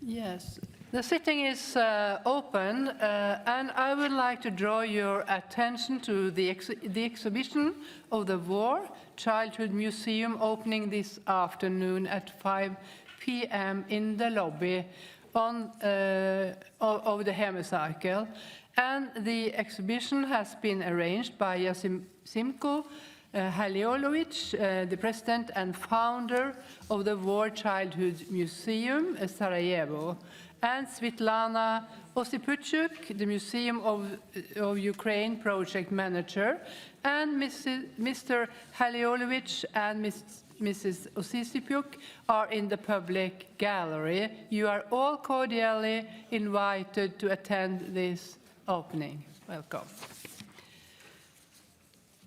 Yes, the sitting is open, and I would like to draw your attention to the exhibition of the War Childhood Museum opening this afternoon at 5 p.m. in the lobby of the Hemicycle. And the exhibition has been arranged by Jasimko Haliolovic, the president and founder of the War Childhood Museum, Sarajevo, and Svitlana Osipuchuk, the Museum of Ukraine project manager, and Mr. Haliolovic and Mrs. Osisipuk are in the public gallery. You are all cordially invited to attend this opening. Welcome.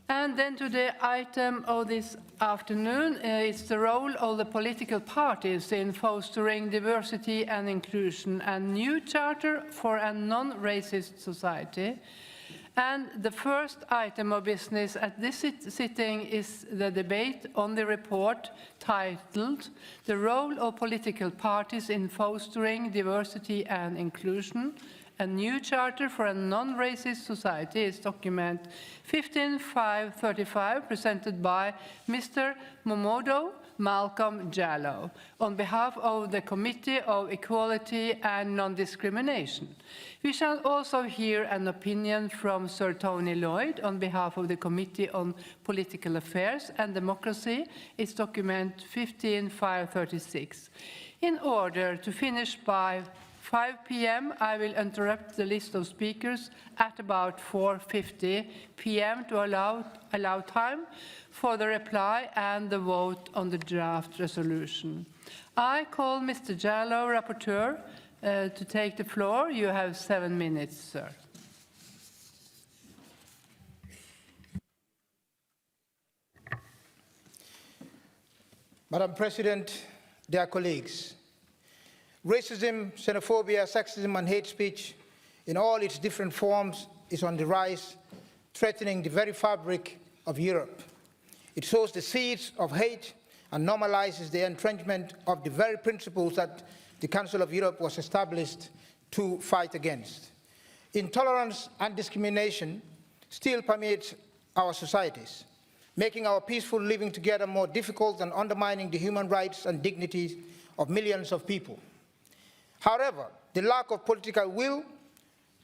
And then to the item of this afternoon, it's the role of the political parties in fostering diversity and inclusion, and new charter for a non-racist society. And the first item of business at this sitting is the debate on the report titled "The Role of Political Parties in Fostering Diversity and Inclusion, a new charter for a non-racist society," is document 15535, presented by Mr. Momodo Malcolm Jallow on behalf of the Committee of Equality and Non-Discrimination. We shall also hear an opinion from Sir Tony Lloyd on behalf of the Committee on Political Affairs and Democracy. It's document 15536. In order to finish by 5 p.m., I will interrupt the list of speakers at about 4:50 p.m. to allow time for the reply and the vote on the draft resolution. I call Mr. Jallow, rapporteur, to take the floor. You have 7 minutes, sir. Madam President, dear colleagues, racism, xenophobia, sexism, and hate speech in all its different forms is on the rise, threatening the very fabric of Europe. It sows the seeds of hate and normalizes the entrenchment of the very principles that the Council of Europe was established to fight against. Intolerance and discrimination still permeates our societies, making our peaceful living together more difficult and undermining the human rights and dignity of millions of people. However, the lack of political will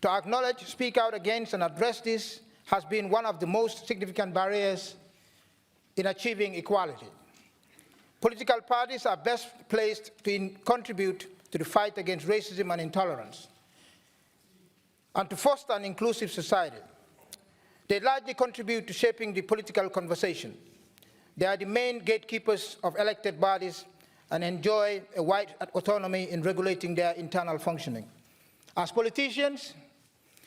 to acknowledge, speak out against, and address this has been one of the most significant barriers in achieving equality. Political parties are best placed to contribute to the fight against racism and intolerance and to foster an inclusive society. They largely contribute to shaping the political conversation. They are the main gatekeepers of elected bodies and enjoy a wide autonomy in regulating their internal functioning. As politicians,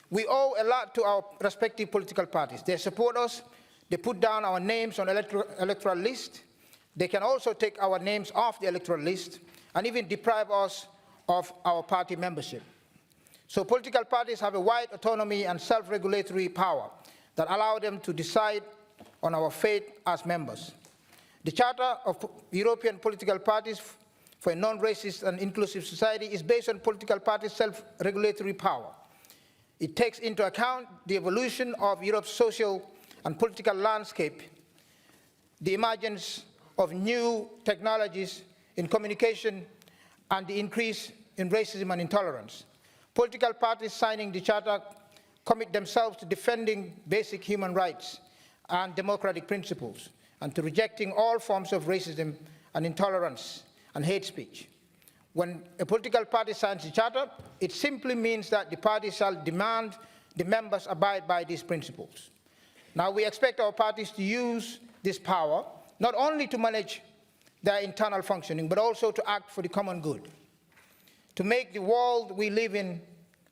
we owe a lot to our respective political parties. They support us, they put down our names on electoral list, they can also take our names off the electoral list and even deprive us of our party membership. So political parties have a wide autonomy and self-regulatory power that allow them to decide on our fate as members. The Charter of European Political Parties for a Non-Racist and Inclusive Society is based on political parties' self-regulatory power. It takes into account the evolution of Europe's social and political landscape, the emergence of new technologies in communication, and the increase in racism and intolerance. Political parties signing the Charter commit themselves to defending basic human rights and democratic principles, and to rejecting all forms of racism and intolerance and hate speech. When a political party signs the Charter, it simply means that the party shall demand the members abide by these principles. Now, we expect our parties to use this power not only to manage their internal functioning, but also to act for the common good, to make the world we live in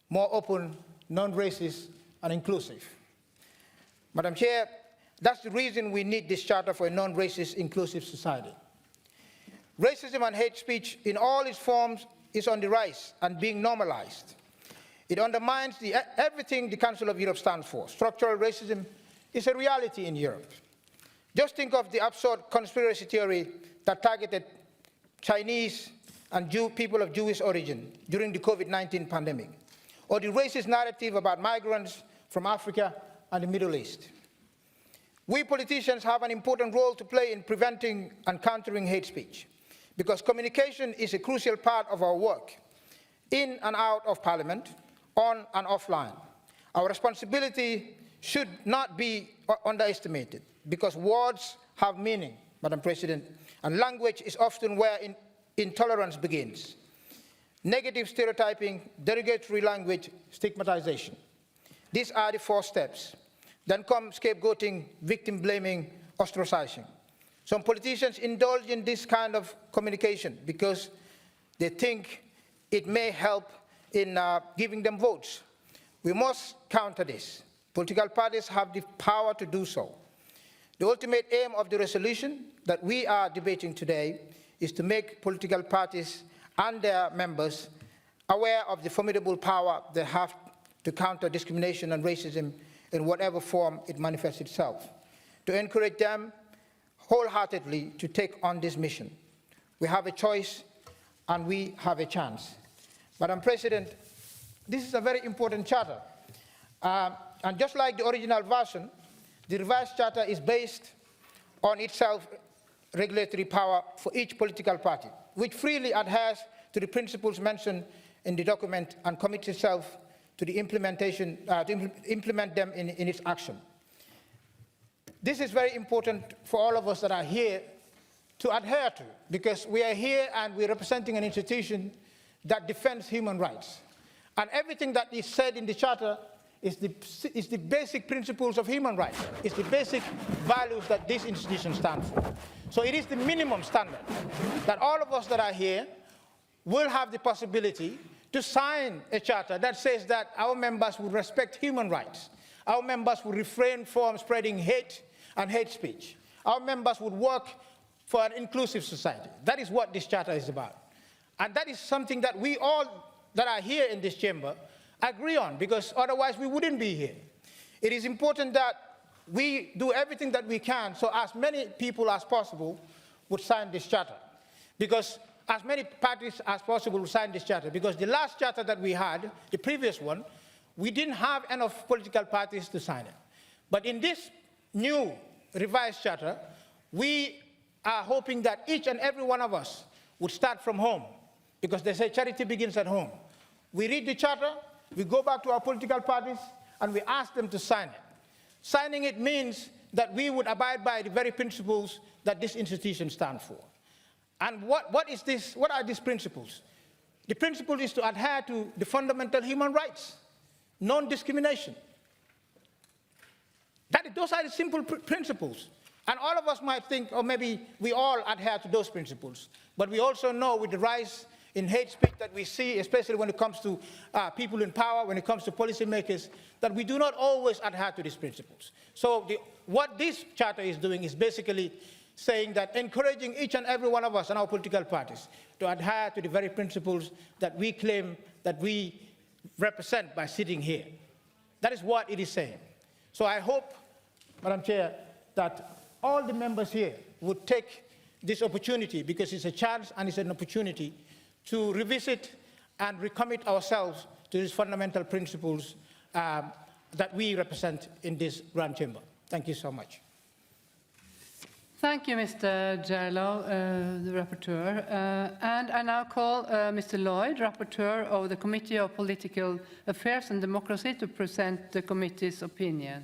more open, non-racist, and inclusive. Madam Chair, that's the reason we need this Charter for a non-racist, inclusive society. Racism and hate speech in all its forms is on the rise and being normalized. It undermines everything the Council of Europe stands for. Structural racism is a reality in Europe. Just think of the absurd conspiracy theory that targeted Chinese and people of Jewish origin during the COVID-19 pandemic, or the racist narrative about migrants from Africa and the Middle East. We politicians have an important role to play in preventing and countering hate speech, because communication is a crucial part of our work, in and out of Parliament, on and offline. Our responsibility should not be underestimated, because words have meaning, Madam President, and language is often where intolerance begins. Negative stereotyping, derogatory language, stigmatization. These are the 4 steps. Then come scapegoating, victim blaming, ostracizing. Some politicians indulge in this kind of communication because they think it may help in giving them votes. We must counter this. Political parties have the power to do so. The ultimate aim of the resolution that we are debating today is to make political parties and their members aware of the formidable power they have to counter discrimination and racism in whatever form it manifests itself, to encourage them wholeheartedly to take on this mission. We have a choice and we have a chance. Madam President, this is a very important charter. And just like the original version, the revised charter is based on its self-regulatory power for each political party, which freely adheres to the principles mentioned in the document and commits itself to the implementation, to implement them in its action. This is very important for all of us that are here to adhere to, because we are here and we're representing an institution that defends human rights. And everything that is said in the Charter is the basic principles of human rights. It's the basic values that this institution stands for. So it is the minimum standard that all of us that are here will have the possibility to sign a charter that says that our members will respect human rights. Our members will refrain from spreading hate and hate speech. Our members would work for an inclusive society. That is what this charter is about. And that is something that we all that are here in this chamber agree on, because otherwise we wouldn't be here. It is important that we do everything that we can so as many people as possible would sign this charter, because as many parties as possible will sign this charter, because the last charter that we had, the previous one, we didn't have enough political parties to sign it. But in this new revised charter, we are hoping that each and every one of us would start from home, because they say charity begins at home. We read the charter, we go back to our political parties, and we ask them to sign it. Signing it means that we would abide by the very principles that this institution stands for. And what are these principles? The principle is to adhere to the fundamental human rights, non-discrimination. Those are the simple principles. And all of us might think, or maybe we all adhere to those principles. But we also know with the rise in hate speech that we see, especially when it comes to people in power, when it comes to policymakers, that we do not always adhere to these principles. So what this charter is doing is basically saying that encouraging each and every one of us and our political parties to adhere to the very principles that we claim that we represent by sitting here. That is what it is saying. So I hope, Madam Chair, that all the members here would take this opportunity, because it's a chance and it's an opportunity to revisit and recommit ourselves to these fundamental principles that we represent in this Grand Chamber. Thank you so much. Thank you, Mr. Jarlow, the rapporteur. And I now call Mr. Lloyd, rapporteur of the Committee of Political Affairs and Democracy, to present the committee's opinion.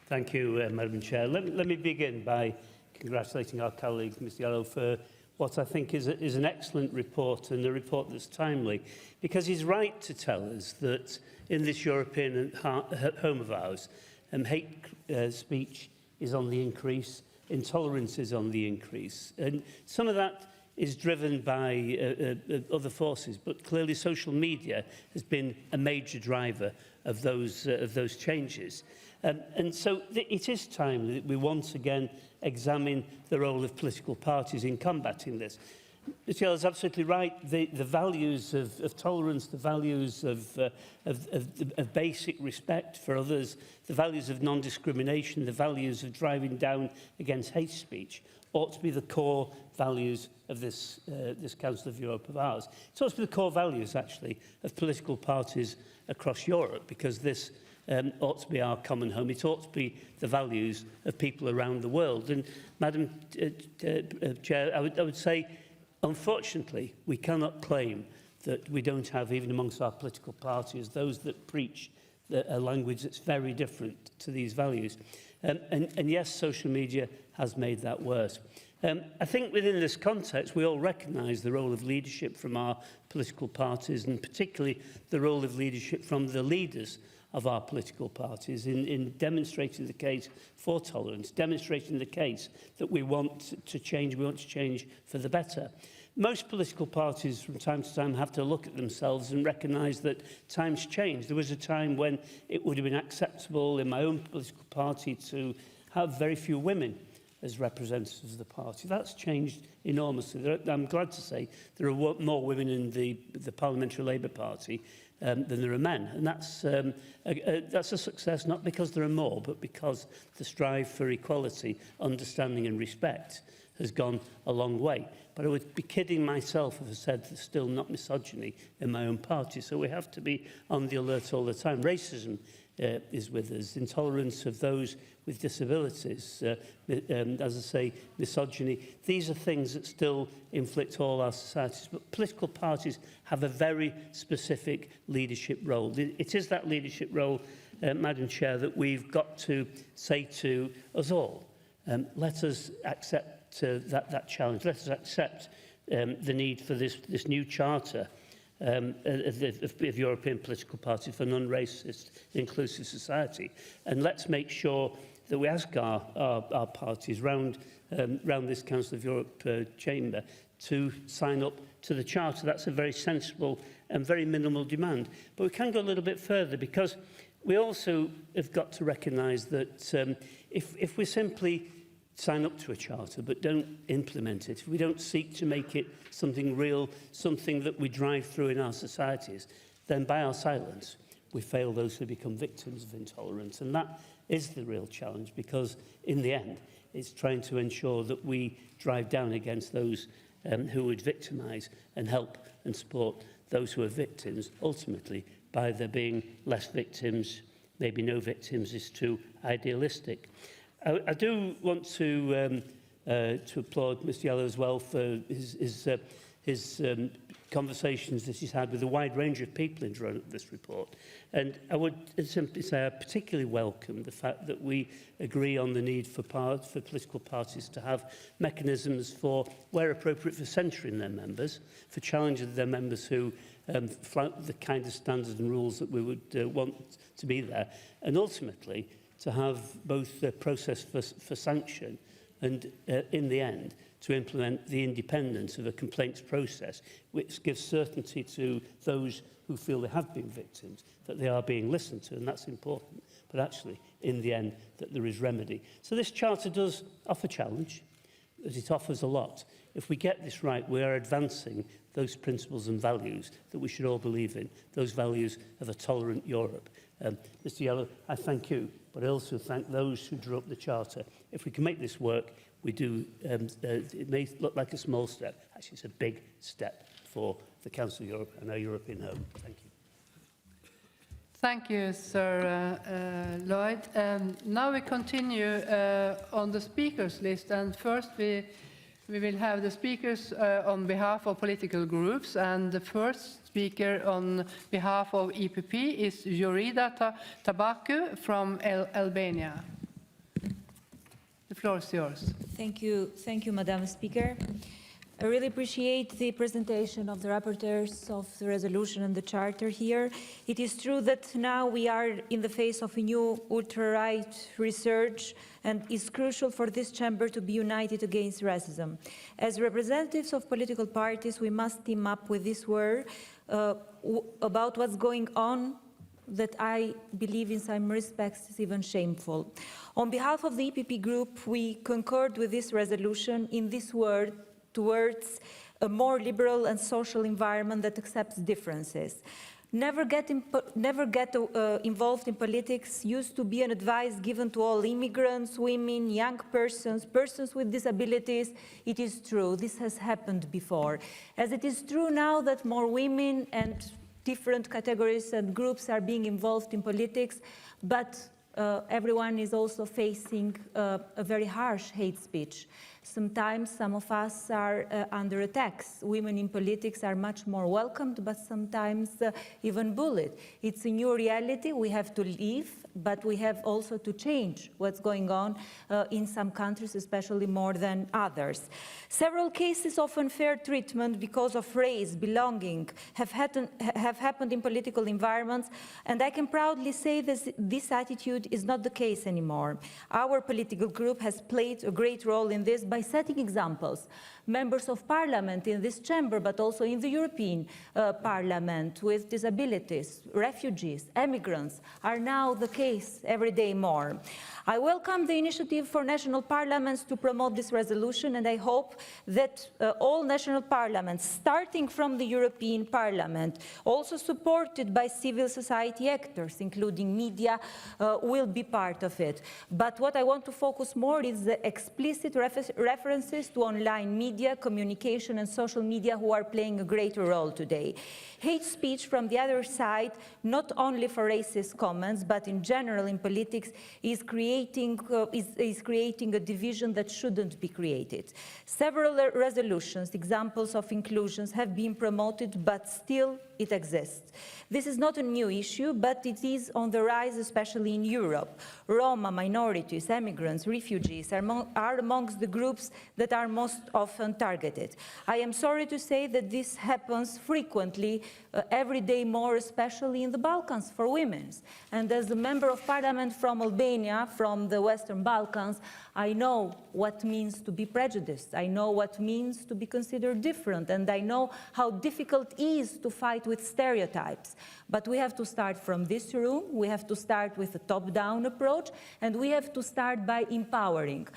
Thank you, Madam Chair. Let me begin by congratulating our colleague, Mr. Jarlow, for what I think is an excellent report, and a report that's timely, because he's right to tell us that in this European home of ours, hate speech is on the increase. Intolerance is on the increase, and some of that is driven by other forces, but clearly social media has been a major driver of those changes. And so it is time that we once again examine the role of political parties in combating this. Mr. Yellow is absolutely right. The values of tolerance, the values of basic respect for others, the values of non-discrimination, the values of driving down against hate speech ought to be the core values of this Council of Europe of ours. It ought to be the core values, actually, of political parties across Europe, because this ought to be our common home. It ought to be the values of people around the world. And, Madam Chair, I would say, unfortunately, we cannot claim that we don't have, even amongst our political parties, those that preach a language that's very different to these values. And yes, social media has made that worse. I think within this context, we all recognise the role of leadership from our political parties, and particularly the role of leadership from the leaders of our political parties in demonstrating the case for tolerance, demonstrating the case that we want to change for the better. Most political parties from time to time have to look at themselves and recognise that times change. There was a time when it would have been acceptable in my own political party to have very few women as representatives of the party. That's changed enormously. I'm glad to say there are more women in the Parliamentary Labour Party than there are men. And that's a success, not because there are more, but because the strive for equality, understanding and respect has gone a long way. But I would be kidding myself if I said there's still not misogyny in my own party. So we have to be on the alert all the time. Racism is with us, intolerance of those with disabilities, as I say, misogyny. These are things that still inflict all our societies. But political parties have a very specific leadership role. It is that leadership role, Madam Chair, that we've got to say to us all, let us accept that challenge. Let us accept the need for this new charter of European political parties for non-racist, inclusive society. And let's make sure that we ask our parties round this Council of Europe chamber to sign up to the charter. That's a very sensible and very minimal demand. But we can go a little bit further, because we also have got to recognise that if we simply sign up to a charter but don't implement it, if we don't seek to make it something real, something that we drive through in our societies, then by our silence we fail those who become victims of intolerance. And that is the real challenge, because in the end it's trying to ensure that we drive down against those who would victimise and help and support those who are victims. Ultimately, by there being less victims, maybe no victims is too idealistic. I do want to applaud Mr Yellow as well for his conversations that he's had with a wide range of people in drawing up this report. And I would simply say I particularly welcome the fact that we agree on the need for political parties to have mechanisms for, where appropriate, for censuring their members, for challenging their members who flout the kind of standards and rules that we would want to be there, and ultimately to have both the process for sanction and, in the end, to implement the independence of a complaints process, which gives certainty to those who feel they have been victims, that they are being listened to, and that's important, but actually, in the end, that there is remedy. So this charter does offer challenge, but it offers a lot. If we get this right, we are advancing those principles and values that we should all believe in, those values of a tolerant Europe. Mr Yellow, I thank you, but I also thank those who drew up the charter. If we can make this work, we do, it may look like a small step. Actually, it's a big step for the Council of Europe and our European home. Thank you. Thank you, Sir Lloyd. Now we continue on the speakers list, and first we will have the speakers on behalf of political groups, and the first speaker on behalf of EPP is Jorida Tabaku from Albania. The floor is yours. Thank you, Madam Speaker. I really appreciate the presentation of the rapporteurs of the resolution and the charter here. It is true that now we are in the face of a new ultra-right research, and it's crucial for this chamber to be united against racism. As representatives of political parties, we must team up with this war about what's going on that I believe in some respects is even shameful. On behalf of the EPP group, we concurred with this resolution in this word towards a more liberal and social environment that accepts differences. Never get involved in politics used to be an advice given to all immigrants, women, young persons, persons with disabilities. It is true, this has happened before. As it is true now that more women and different categories and groups are being involved in politics, but everyone is also facing a very harsh hate speech. Sometimes some of us are under attacks. Women in politics are much more welcomed, but sometimes even bullied. It's a new reality we have to live, but we have also to change what's going on in some countries, especially more than others. Several cases of unfair treatment because of race, belonging, have happened in political environments, and I can proudly say that this attitude is not the case anymore. Our political group has played a great role in this by setting examples. Members of parliament in this chamber, but also in the European Parliament with disabilities, refugees, immigrants, are now the case every day more. I welcome the initiative for national parliaments to promote this resolution, and I hope that all national parliaments, starting from the European Parliament, also supported by civil society actors, including media, will be part of it. But what I want to focus more is the explicit references to online media, communication, and social media who are playing a greater role today. Hate speech from the other side, not only for racist comments, but in general in politics, is creating a division that shouldn't be created. Several resolutions, examples of inclusions, have been promoted, but still it exists. This is not a new issue, but it is on the rise, especially in Europe. Roma, minorities, immigrants, refugees are amongst the groups that are most often targeted. I am sorry to say that this happens frequently, every day more, especially in the Balkans for women. And as a member of parliament from Albania, from the Western Balkans, I know what it means to be prejudiced. I know what it means to be considered different, and I know how difficult it is to fight with stereotypes. But we have to start from this room, we have to start with a top-down approach, and we have to start by empowering.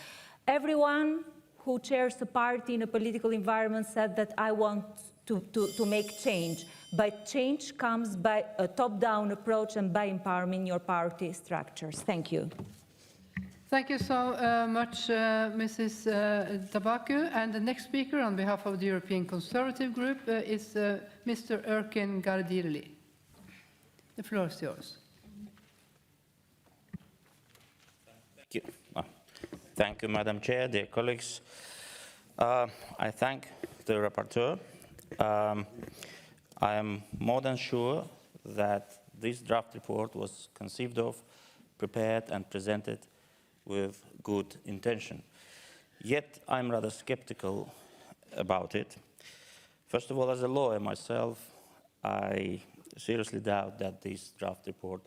Everyone who chairs a party in a political environment said that I want to make change. But change comes by a top-down approach and by empowering your party structures. Thank you. Thank you so much, Mrs. Tabaku. And the next speaker on behalf of the European Conservative Group is Mr. Erkin Gardirli. The floor is yours. Thank you. Thank you, Madam Chair, dear colleagues. I thank the rapporteur. I am more than sure that this draft report was conceived of, prepared and presented with good intention. Yet I'm rather skeptical about it. First of all, as a lawyer myself, I seriously doubt that this draft report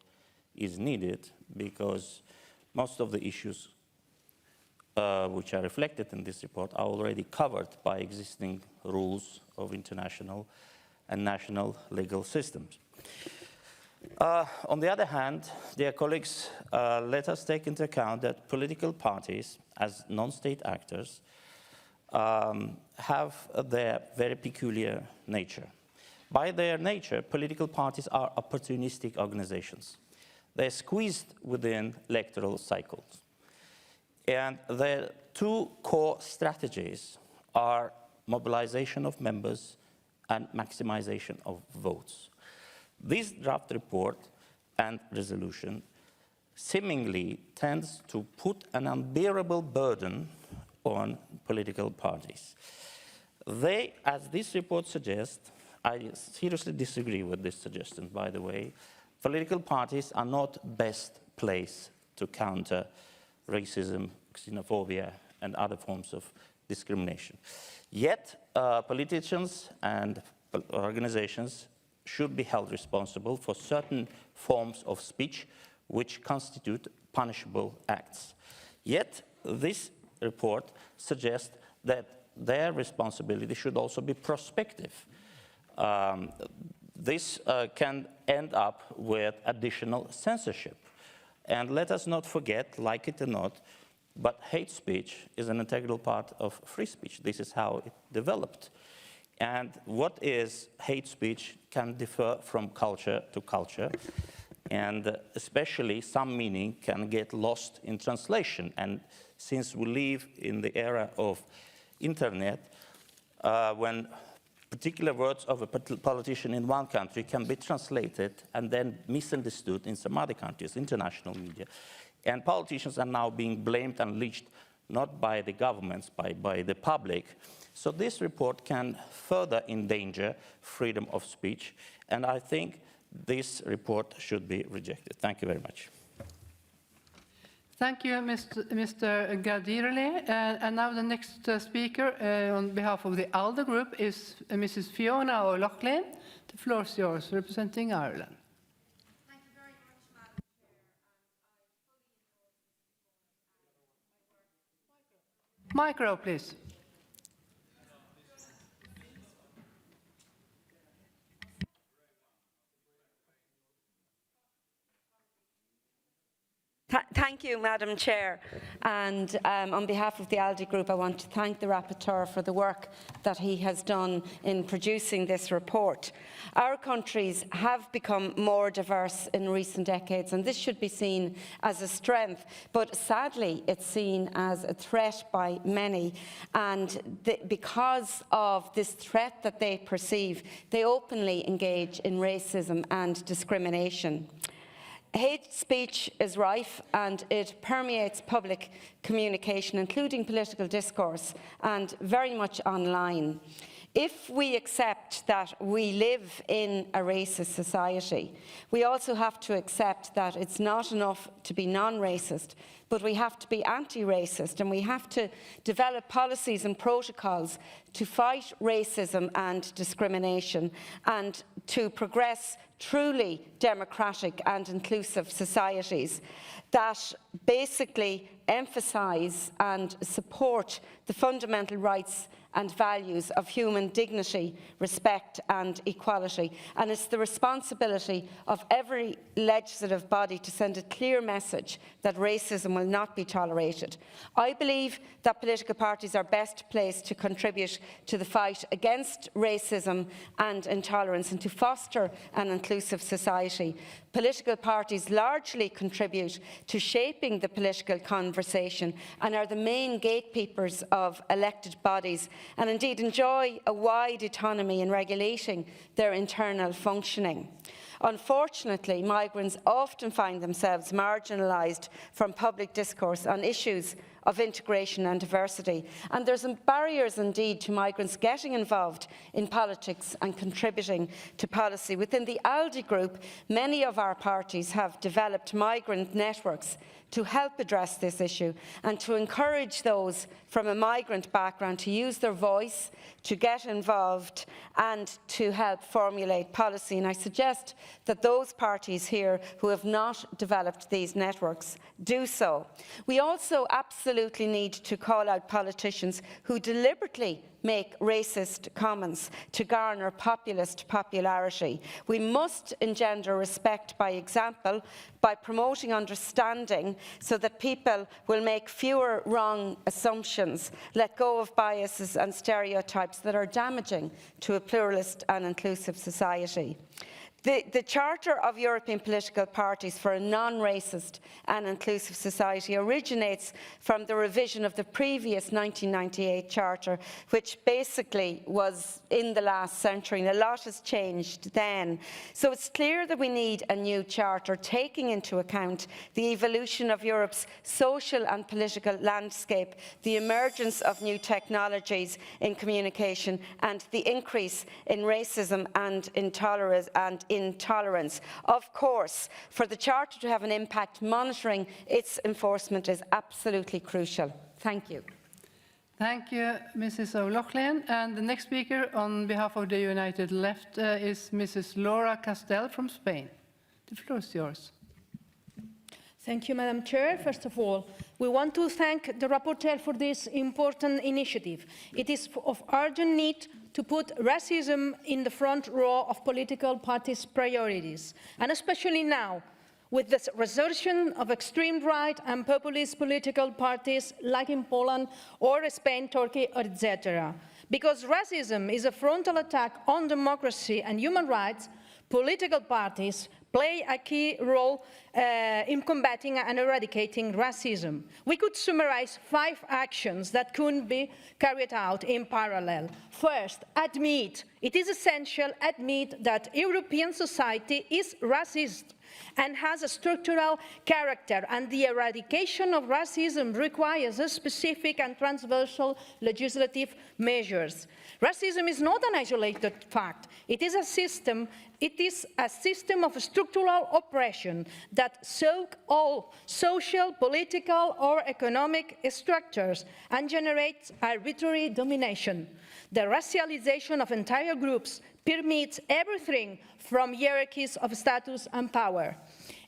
is needed, because most of the issues which are reflected in this report are already covered by existing rules of international and national legal systems. On the other hand, dear colleagues, let us take into account that political parties, as non-state actors, have their very peculiar nature. By their nature, political parties are opportunistic organizations. They're squeezed within electoral cycles. And their two core strategies are mobilization of members and maximization of votes. This draft report and resolution seemingly tends to put an unbearable burden on political parties. They, as this report suggests, I seriously disagree with this suggestion, by the way, political parties are not best placed to counter racism, xenophobia, and other forms of discrimination. Yet, politicians and organizations should be held responsible for certain forms of speech which constitute punishable acts. Yet, this report suggests that their responsibility should also be prospective. This can end up with additional censorship. And let us not forget, like it or not, but hate speech is an integral part of free speech. This is how it developed. And what is hate speech can differ from culture to culture, and especially some meaning can get lost in translation. And since we live in the era of internet, when particular words of a politician in one country can be translated and then misunderstood in some other countries, international media. And politicians are now being blamed and lynched not by the governments, by the public. So this report can further endanger freedom of speech, and I think this report should be rejected. Thank you very much. Thank you, Mr. Gadirli. And now the next speaker on behalf of the ALDE group is Mrs. Fiona O'Loughlin. The floor is yours, representing Ireland. Thank you very much, Madam Chair. Micro, please. Thank you, Madam Chair. And on behalf of the ALDE Group, I want to thank the Rapporteur for the work that he has done in producing this report. Our countries have become more diverse in recent decades, and this should be seen as a strength. But sadly, it's seen as a threat by many. And because of this threat that they perceive, they openly engage in racism and discrimination. Hate speech is rife and it permeates public communication, including political discourse, and very much online. If we accept that we live in a racist society, we also have to accept that it's not enough to be non-racist, but we have to be anti-racist, and we have to develop policies and protocols to fight racism and discrimination and to progress truly democratic and inclusive societies that basically emphasise and support the fundamental rights and values of human dignity, respect and equality. And it's the responsibility of every legislative body to send a clear message that racism will not be tolerated. I believe that political parties are best placed to contribute to the fight against racism and intolerance and to foster an inclusive society. Political parties largely contribute to shaping the political conversation and are the main gatekeepers of elected bodies, and indeed enjoy a wide autonomy in regulating their internal functioning. Unfortunately, migrants often find themselves marginalised from public discourse on issues of integration and diversity, and there's barriers indeed to migrants getting involved in politics and contributing to policy. Within the ALDE group, many of our parties have developed migrant networks to help address this issue and to encourage those from a migrant background to use their voice, to get involved and to help formulate policy. And I suggest that those parties here who have not developed these networks do so. We also absolutely need to call out politicians who deliberately make racist comments to garner populist popularity. We must engender respect by example, by promoting understanding so that people will make fewer wrong assumptions, let go of biases and stereotypes that are damaging to a pluralist and inclusive society. The Charter of European Political Parties for a Non-Racist and Inclusive Society originates from the revision of the previous 1998 Charter, which basically was in the last century, and a lot has changed then. So it's clear that we need a new Charter taking into account the evolution of Europe's social and political landscape, the emergence of new technologies in communication, and the increase in racism and intolerance. Of course, for the Charter to have an impact, monitoring its enforcement is absolutely crucial. Thank you. Thank you, Mrs. O'Loughlin. And the next speaker on behalf of the United Left is Mrs. Laura Castell from Spain. The floor is yours. Thank you, Madam Chair. First of all, we want to thank the rapporteur for this important initiative. It is of urgent need to put racism in the front row of political parties' priorities, and especially now, with the resurgence of extreme right and populist political parties like in Poland or Spain, Turkey, etc. Because racism is a frontal attack on democracy and human rights, political parties play a key role in combating and eradicating racism. We could summarize 5 actions that could be carried out in parallel. First, admit. It is essential admit that European society is racist and has a structural character, and the eradication of racism requires a specific and transversal legislative measures. Racism is not an isolated fact. It is a system of structural oppression that soaks all social, political, or economic structures and generates arbitrary domination. The racialization of entire groups permits everything from hierarchies of status and power.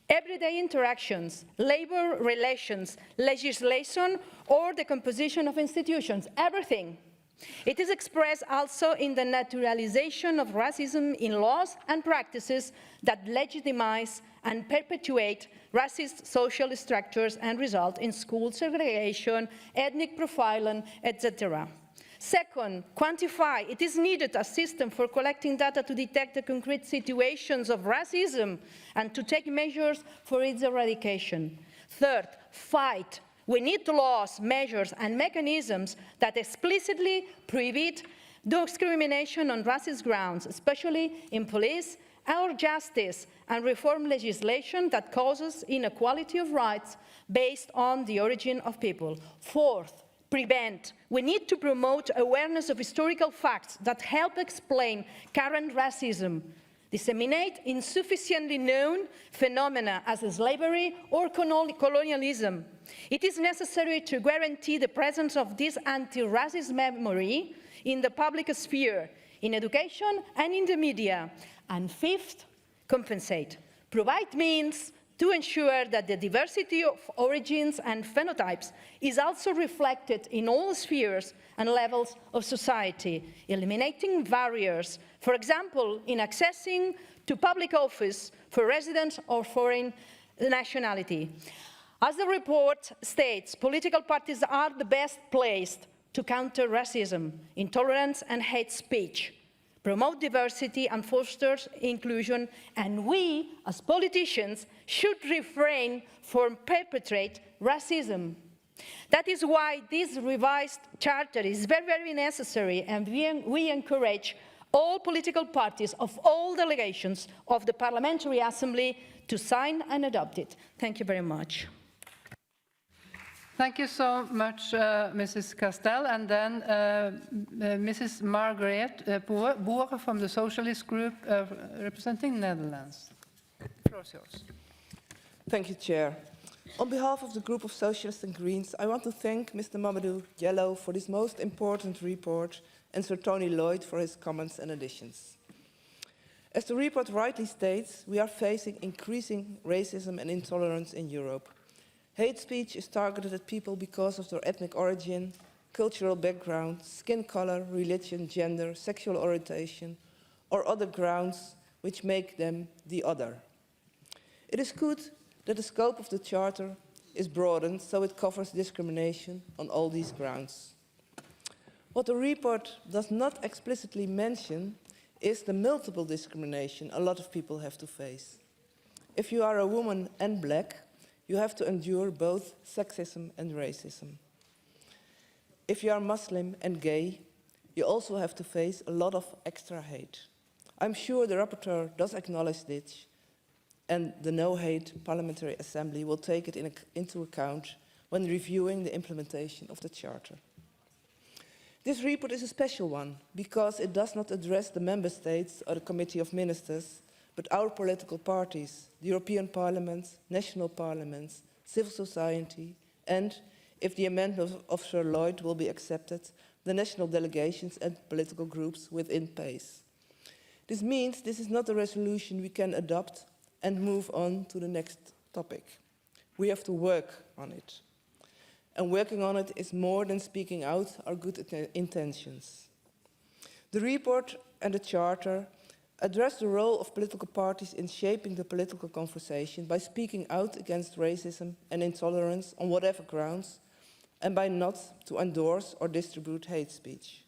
Everyday interactions, labor relations, legislation, or the composition of institutions, everything. It is expressed also in the naturalization of racism in laws and practices that legitimize and perpetuate racist social structures and result in school segregation, ethnic profiling, etc. Second, quantify. It is needed a system for collecting data to detect the concrete situations of racism and to take measures for its eradication. Third, fight. We need laws, measures, and mechanisms that explicitly prohibit discrimination on racist grounds, especially in police or justice, and reform legislation that causes inequality of rights based on the origin of people. Fourth, prevent. We need to promote awareness of historical facts that help explain current racism, disseminate insufficiently known phenomena as slavery or colonialism. It is necessary to guarantee the presence of this anti-racist memory in the public sphere, in education and in the media. And fifth, compensate. Provide means to ensure that the diversity of origins and phenotypes is also reflected in all spheres and levels of society, eliminating barriers, for example, in accessing to public office for residents or foreign nationality. As the report states, political parties are the best placed to counter racism, intolerance, and hate speech, promote diversity and foster inclusion, and we, as politicians, should refrain from perpetrate racism. That is why this revised charter is very, very necessary, and we encourage all political parties of all delegations of the Parliamentary Assembly to sign and adopt it. Thank you very much. Thank you so much, Mrs. Castell. And then Mrs. Margaret Boer from the Socialist Group representing Netherlands. The floor is yours. Thank you, Chair. On behalf of the group of Socialists and Greens, I want to thank Mr. Mamadou Diallo for this most important report and Sir Tony Lloyd for his comments and additions. As the report rightly states, we are facing increasing racism and intolerance in Europe. Hate speech is targeted at people because of their ethnic origin, cultural background, skin color, religion, gender, sexual orientation, or other grounds which make them the other. It is good that the scope of the Charter is broadened so it covers discrimination on all these grounds. What the report does not explicitly mention is the multiple discrimination a lot of people have to face. If you are a woman and black, you have to endure both sexism and racism. If you are Muslim and gay, you also have to face a lot of extra hate. I'm sure the rapporteur does acknowledge this, and the No Hate Parliamentary Assembly will take it into account when reviewing the implementation of the Charter. This report is a special one because it does not address the Member States or the Committee of Ministers, but our political parties, the European Parliament, national parliaments, civil society, and, if the amendment of Sir Lloyd will be accepted, the national delegations and political groups within PACE. This means this is not a resolution we can adopt and move on to the next topic. We have to work on it. And working on it is more than speaking out our good intentions. The report and the Charter address the role of political parties in shaping the political conversation by speaking out against racism and intolerance on whatever grounds, and by not to endorse or distribute hate speech.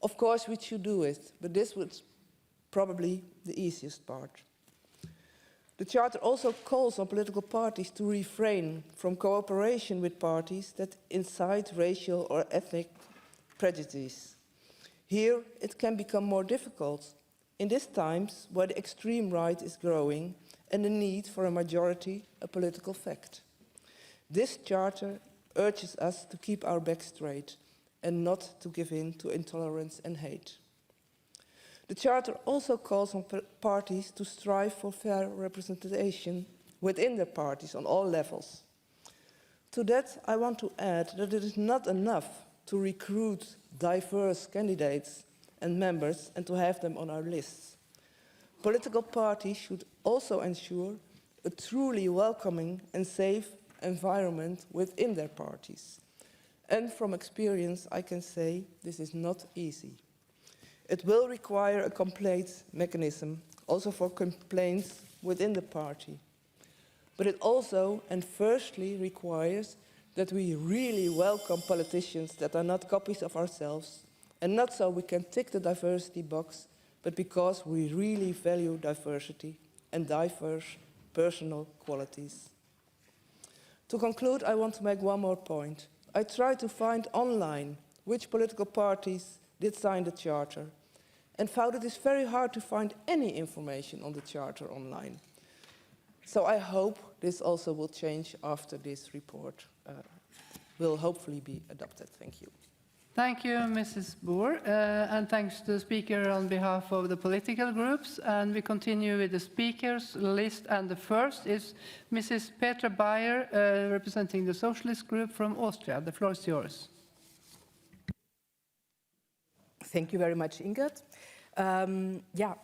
Of course, we should do it, but this was probably the easiest part. The Charter also calls on political parties to refrain from cooperation with parties that incite racial or ethnic prejudice. Here, it can become more difficult in these times where the extreme right is growing and the need for a majority a political fact. This Charter urges us to keep our back straight and not to give in to intolerance and hate. The Charter also calls on parties to strive for fair representation within their parties on all levels. To that, I want to add that it is not enough to recruit diverse candidates and members and to have them on our lists. Political parties should also ensure a truly welcoming and safe environment within their parties. And from experience, I can say this is not easy. It will require a complaint mechanism, also for complaints within the party. But it also and firstly requires that we really welcome politicians that are not copies of ourselves, and not so we can tick the diversity box, but because we really value diversity and diverse personal qualities. To conclude, I want to make one more point. I tried to find online which political parties did sign the Charter, and found it is very hard to find any information on the Charter online. So I hope this also will change after this report will hopefully be adopted. Thank you. Thank you, Mrs. Boer, and thanks to the speaker on behalf of the political groups. And we continue with the speakers list, and the first is Mrs. Petra Bayer, representing the Socialist Group from Austria. The floor is yours. Thank you very much, Ingrid. Ja,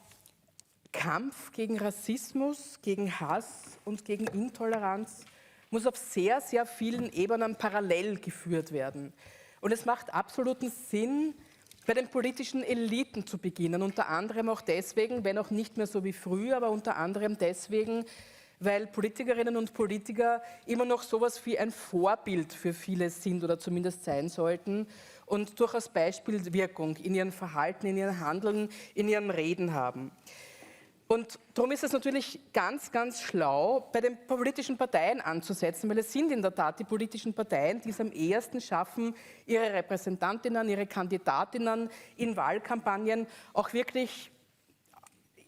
Kampf gegen Rassismus, gegen Hass und gegen Intoleranz muss auf sehr, sehr vielen Ebenen parallel geführt werden. Und es macht absoluten Sinn, bei den politischen Eliten zu beginnen. Unter anderem auch deswegen, wenn auch nicht mehr so wie früher, aber unter anderem deswegen, weil Politikerinnen und Politiker immer noch sowas wie ein Vorbild für viele sind oder zumindest sein sollten und durchaus Beispielwirkung in ihrem Verhalten, in ihrem Handeln, in ihren Reden haben. Und darum ist es natürlich ganz, ganz schlau, bei den politischen Parteien anzusetzen, weil es sind in der Tat die politischen Parteien, die es am ehesten schaffen, ihre Repräsentantinnen, ihre Kandidatinnen in Wahlkampagnen auch wirklich,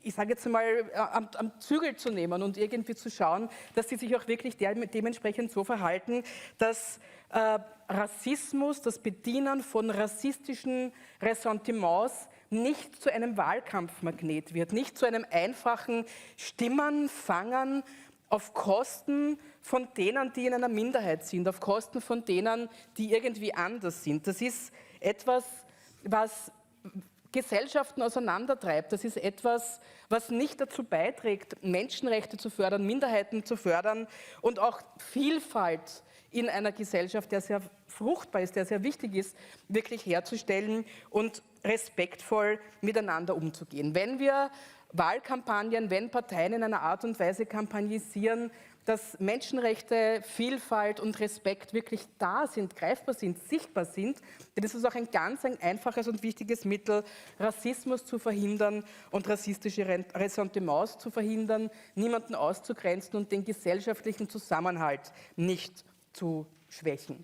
ich sage jetzt mal, am Zügel zu nehmen und irgendwie zu schauen, dass sie sich auch wirklich dementsprechend so verhalten, dass Rassismus, das Bedienen von rassistischen Ressentiments nicht zu einem Wahlkampfmagnet wird, nicht zu einem einfachen Stimmenfangern auf Kosten von denen, die in einer Minderheit sind, auf Kosten von denen, die irgendwie anders sind. Das ist etwas, was Gesellschaften auseinandertreibt. Das ist etwas, was nicht dazu beiträgt, Menschenrechte zu fördern, Minderheiten zu fördern und auch Vielfalt in einer Gesellschaft, der sehr fruchtbar ist, der sehr wichtig ist, wirklich herzustellen und respektvoll miteinander umzugehen. Wenn wir Wahlkampagnen, wenn Parteien in einer Art und Weise kampagnisieren, dass Menschenrechte, Vielfalt und Respekt wirklich da sind, greifbar sind, sichtbar sind, dann ist es auch ein ganz einfaches und wichtiges Mittel, Rassismus zu verhindern und rassistische Ressentiments zu verhindern, niemanden auszugrenzen und den gesellschaftlichen Zusammenhalt nicht zu schwächen.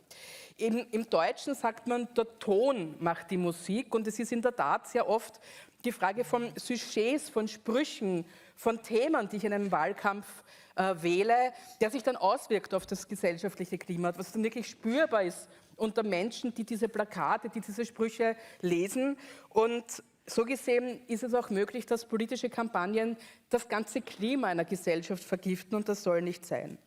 Im Deutschen sagt man, der Ton macht die Musik, und es ist in der Tat sehr oft die Frage von Sujets, von Sprüchen, von Themen, die ich in einem Wahlkampf wähle, der sich dann auswirkt auf das gesellschaftliche Klima, was dann wirklich spürbar ist unter Menschen, die diese Plakate, die diese Sprüche lesen. Und so gesehen ist es auch möglich, dass politische Kampagnen das ganze Klima einer Gesellschaft vergiften, und das soll nicht sein.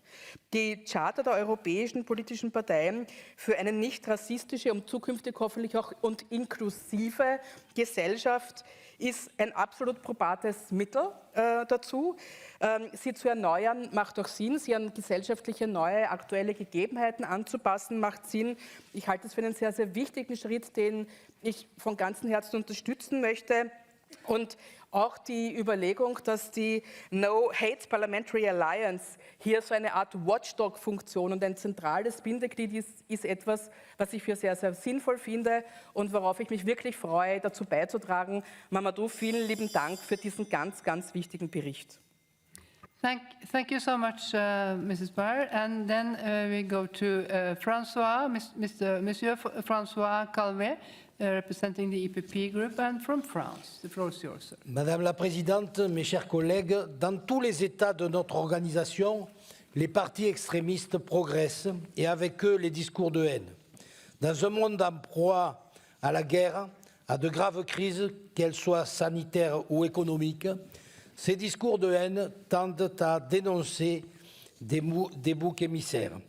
Die Charta der europäischen politischen Parteien für eine nicht rassistische und zukünftig hoffentlich auch und inklusive Gesellschaft ist ein absolut probates Mittel dazu. Sie zu erneuern macht auch Sinn, sie an gesellschaftliche neue, aktuelle Gegebenheiten anzupassen macht Sinn. Ich halte es für einen sehr, sehr wichtigen Schritt, den ich von ganzem Herzen unterstützen möchte. Und auch die Überlegung, dass die No Hate Parliamentary Alliance hier so eine Art Watchdog-Funktion und ein zentrales Bindeglied ist etwas, was ich für sehr, sehr sinnvoll finde und worauf ich mich wirklich freue, dazu beizutragen. Mamadou, vielen lieben Dank für diesen ganz, ganz wichtigen Bericht. Thank you so much, Mrs. Bayer. And then we go to François, Monsieur François Calvet, representing the EPP group and from France. The floor is yours, sir. Madame la Présidente, mes chers collègues, dans tous les États de notre organisation, les partis extrémistes progressent et avec eux les discours de haine. Dans un monde en proie à la guerre, à de graves crises, qu'elles soient sanitaires ou économiques, ces discours de haine tendent à dénoncer des boucs émissaires.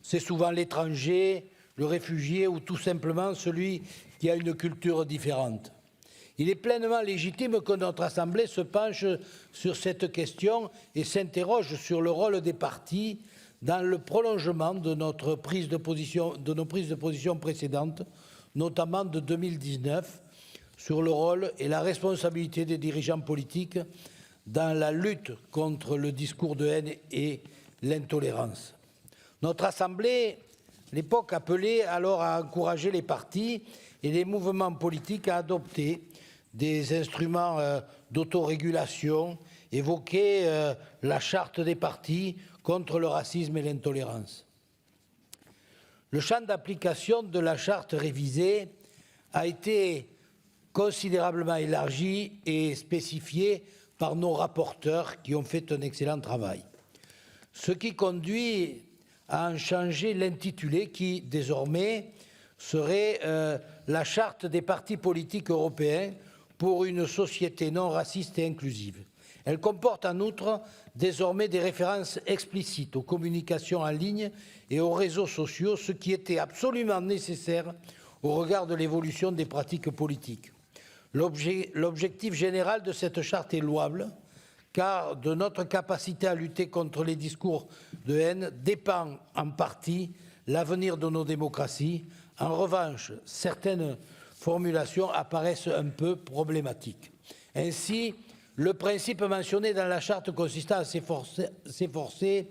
C'est souvent l'étranger, le réfugié ou tout simplement celui qui a une culture différente. Il est pleinement légitime que notre Assemblée se penche sur cette question et s'interroge sur le rôle des partis dans le prolongement de nos prises de position précédentes, notamment de 2019, sur le rôle et la responsabilité des dirigeants politiques dans la lutte contre le discours de haine et l'intolérance. Notre Assemblée, à l'époque, appelait alors à encourager les partis et les mouvements politiques à adopter des instruments d'autorégulation, évoquait la charte des partis contre le racisme et l'intolérance. Le champ d'application de la charte révisée a été considérablement élargi et spécifié par nos rapporteurs qui ont fait un excellent travail. Ce qui conduit à en changer l'intitulé qui, désormais, serait la charte des partis politiques européens pour une société non raciste et inclusive. Elle comporte en outre désormais des références explicites aux communications en ligne et aux réseaux sociaux, ce qui était absolument nécessaire au regard de l'évolution des pratiques politiques. L'objectif général de cette charte est louable, car de notre capacité à lutter contre les discours de haine dépend en partie l'avenir de nos démocraties. En revanche, certaines formulations apparaissent un peu problématiques. Ainsi, le principe mentionné dans la charte consistant à s'efforcer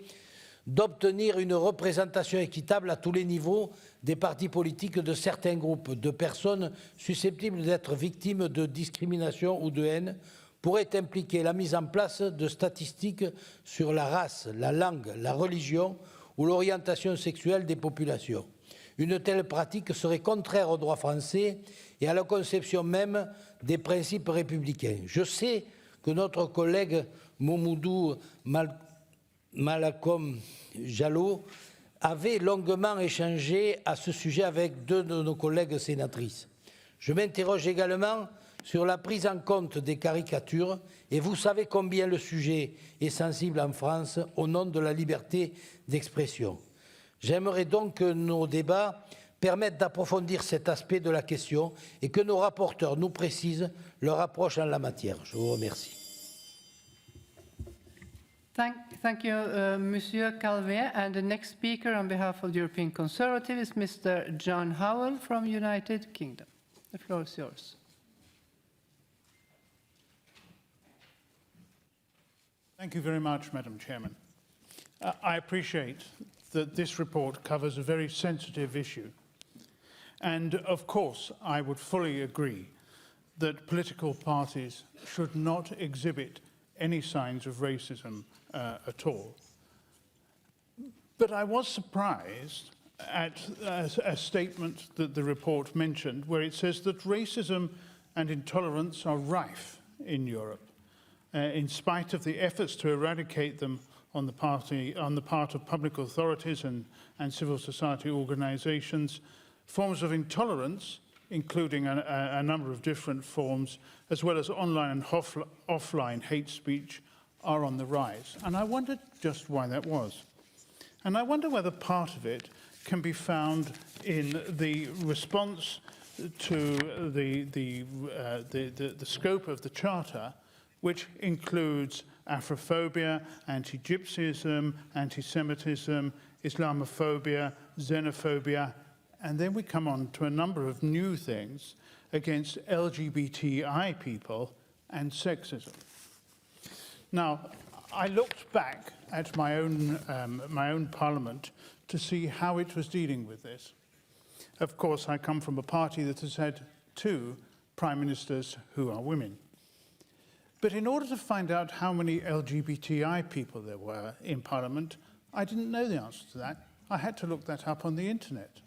d'obtenir une représentation équitable à tous les niveaux des partis politiques de certains groupes de personnes susceptibles d'être victimes de discrimination ou de haine pourrait impliquer la mise en place de statistiques sur la race, la langue, la religion ou l'orientation sexuelle des populations. Une telle pratique serait contraire au droit français et à la conception même des principes républicains. Je sais que notre collègue Mamadou Malcolm Jallow avait longuement échangé à ce sujet avec deux de nos collègues sénatrices. Je m'interroge également sur la prise en compte des caricatures et vous savez combien le sujet est sensible en France au nom de la liberté d'expression. J'aimerais donc que nos débats permettent d'approfondir cet aspect de la question et que nos rapporteurs nous précisent leur approche en la matière. Je vous remercie. Thank you, Monsieur Calvet. And the next speaker on behalf of the European Conservatives is Mr. John Howell from United Kingdom. The floor is yours. Thank you very much, Madam Chairman. I appreciate that this report covers a very sensitive issue. And of course, I would fully agree that political parties should not exhibit any signs of racism at all. But I was surprised at a statement that the report mentioned where it says that racism and intolerance are rife in Europe, in spite of the efforts to eradicate them on the part of public authorities and civil society organizations. Forms of intolerance, including a number of different forms, as well as online and offline hate speech, are on the rise. And I wondered just why that was. And I wonder whether part of it can be found in the response to the scope of the Charter, which includes Afrophobia, anti-Gypsyism, anti-Semitism, Islamophobia, xenophobia, and then we come on to a number of new things against LGBTI people and sexism. Now, I looked back at my own parliament to see how it was dealing with this. Of course, I come from a party that has had 2 prime ministers who are women. But in order to find out how many LGBTI people there were in Parliament, I didn't know the answer to that. I had to look that up on the internet.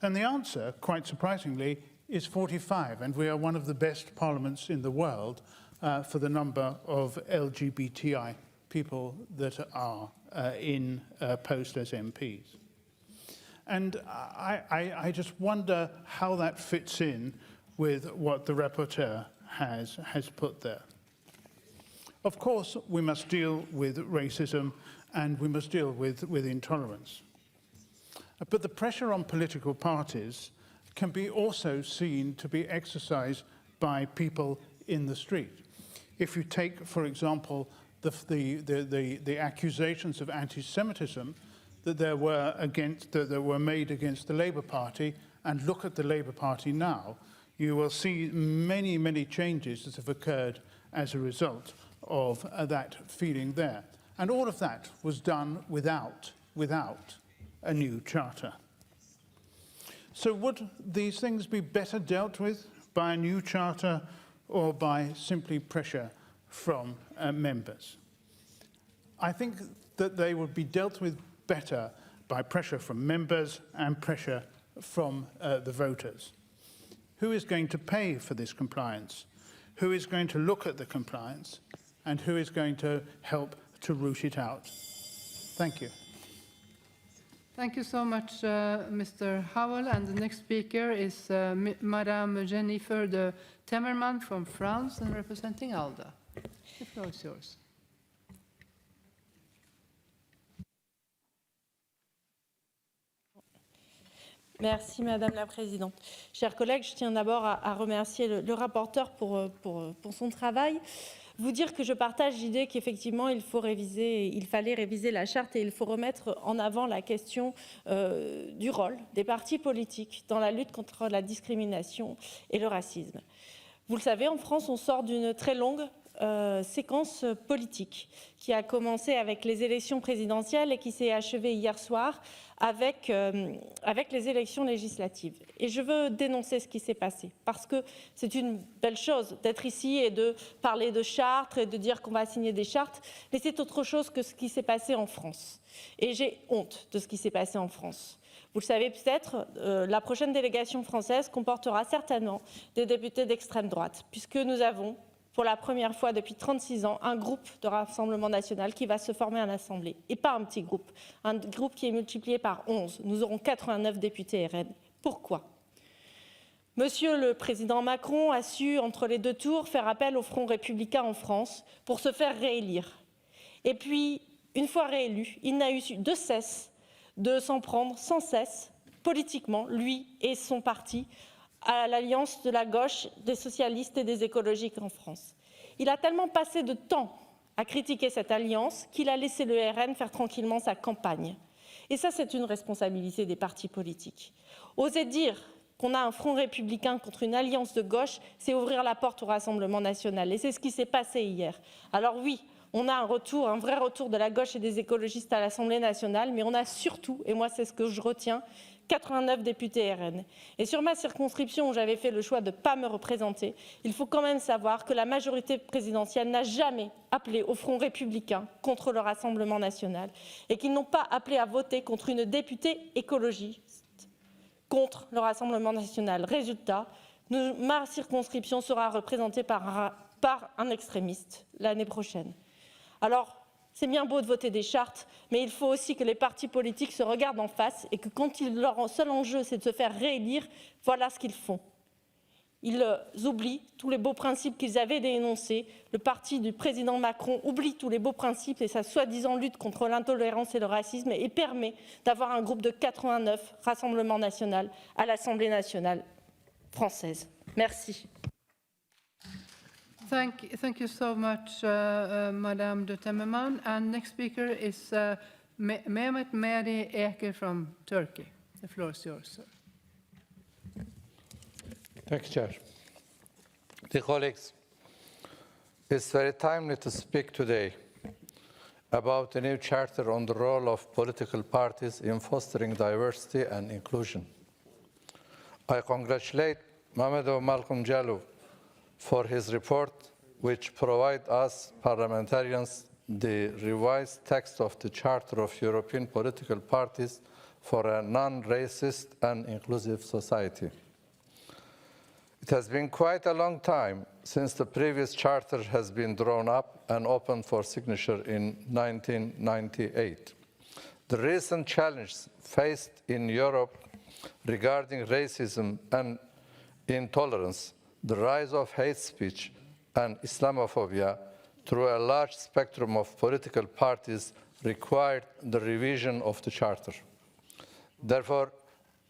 And the answer, quite surprisingly, is 45, and we are one of the best parliaments in the world for the number of LGBTI people that are in post as MPs. And I just wonder how that fits in with what the rapporteur has put there. Of course, we must deal with racism and we must deal with intolerance. But the pressure on political parties can be also seen to be exercised by people in the street. If you take, for example, the accusations of anti-Semitism that were made against the Labour Party, and look at the Labour Party now, you will see many, many changes that have occurred as a result of that feeling there. And all of that was done without a new charter. So would these things be better dealt with by a new charter or by simply pressure from members? I think that they would be dealt with better by pressure from members and pressure from the voters. Who is going to pay for this compliance? Who is going to look at the compliance? And who is going to help to root it out? Thank you. Thank you so much, Mr. Howell. And the next speaker is Madame Jennifer de Temmerman from France and representing ALDE. The floor is yours. Merci Madame la Présidente. Chers collègues, je tiens d'abord à remercier le rapporteur pour son travail. Vous dire que je partage l'idée qu'effectivement il fallait réviser la charte et il faut remettre en avant la question du rôle des partis politiques dans la lutte contre la discrimination et le racisme. Vous le savez, en France, on sort d'une très longue séquence politique qui a commencé avec les élections présidentielles et qui s'est achevée hier soir avec les élections législatives. Et je veux dénoncer ce qui s'est passé, parce que c'est une belle chose d'être ici et de parler de chartes et de dire qu'on va signer des chartes, mais c'est autre chose que ce qui s'est passé en France. Et j'ai honte de ce qui s'est passé en France. Vous le savez peut-être, la prochaine délégation française comportera certainement des députés d'extrême droite, puisque nous avons, pour la première fois depuis 36 ans, un groupe de Rassemblement national qui va se former en Assemblée. Et pas un petit groupe, un groupe qui est multiplié par 11. Nous aurons 89 députés RN. Pourquoi ? Monsieur le Président Macron a su, entre les 2 tours, faire appel au Front républicain en France pour se faire réélire. Et puis, une fois réélu, il n'a eu de cesse de s'en prendre sans cesse, politiquement, lui et son parti, à l'alliance de la gauche, des socialistes et des écologiques en France. Il a tellement passé de temps à critiquer cette alliance qu'il a laissé le RN faire tranquillement sa campagne. Et ça, c'est une responsabilité des partis politiques. Oser dire qu'on a un front républicain contre une alliance de gauche, c'est ouvrir la porte au Rassemblement national. Et c'est ce qui s'est passé hier. Alors oui, on a un vrai retour de la gauche et des écologistes à l'Assemblée nationale, mais on a surtout, et moi c'est ce que je retiens, 89 députés RN. Et sur ma circonscription où j'avais fait le choix de ne pas me représenter, il faut quand même savoir que la majorité présidentielle n'a jamais appelé au Front républicain contre le Rassemblement national et qu'ils n'ont pas appelé à voter contre une députée écologiste contre le Rassemblement national. Résultat, ma circonscription sera représentée par un extrémiste l'année prochaine. Alors, c'est bien beau de voter des chartes, mais il faut aussi que les partis politiques se regardent en face et que quand leur seul enjeu c'est de se faire réélire, voilà ce qu'ils font. Ils oublient tous les beaux principes qu'ils avaient dénoncés. Le parti du président Macron oublie tous les beaux principes et sa soi-disant lutte contre l'intolérance et le racisme et permet d'avoir un groupe de 89 Rassemblement national à l'Assemblée nationale française. Merci. Thank you so much, Madame de Temmerman. And next speaker is Mehmet Mehdi Eker from Turkey. The floor is yours, sir. Thank you, Chair. Dear colleagues, It's very timely to speak today about a new charter on the role of political parties in fostering diversity and inclusion. I congratulate Mamadou Malcolm Jallow for his report, which provides us parliamentarians the revised text of the Charter of European Political Parties for a non-racist and inclusive society. It has been quite a long time since the previous charter has been drawn up and opened for signature in 1998. The recent challenges faced in Europe regarding racism and intolerance, the rise of hate speech and Islamophobia through a large spectrum of political parties required the revision of the Charter. Therefore,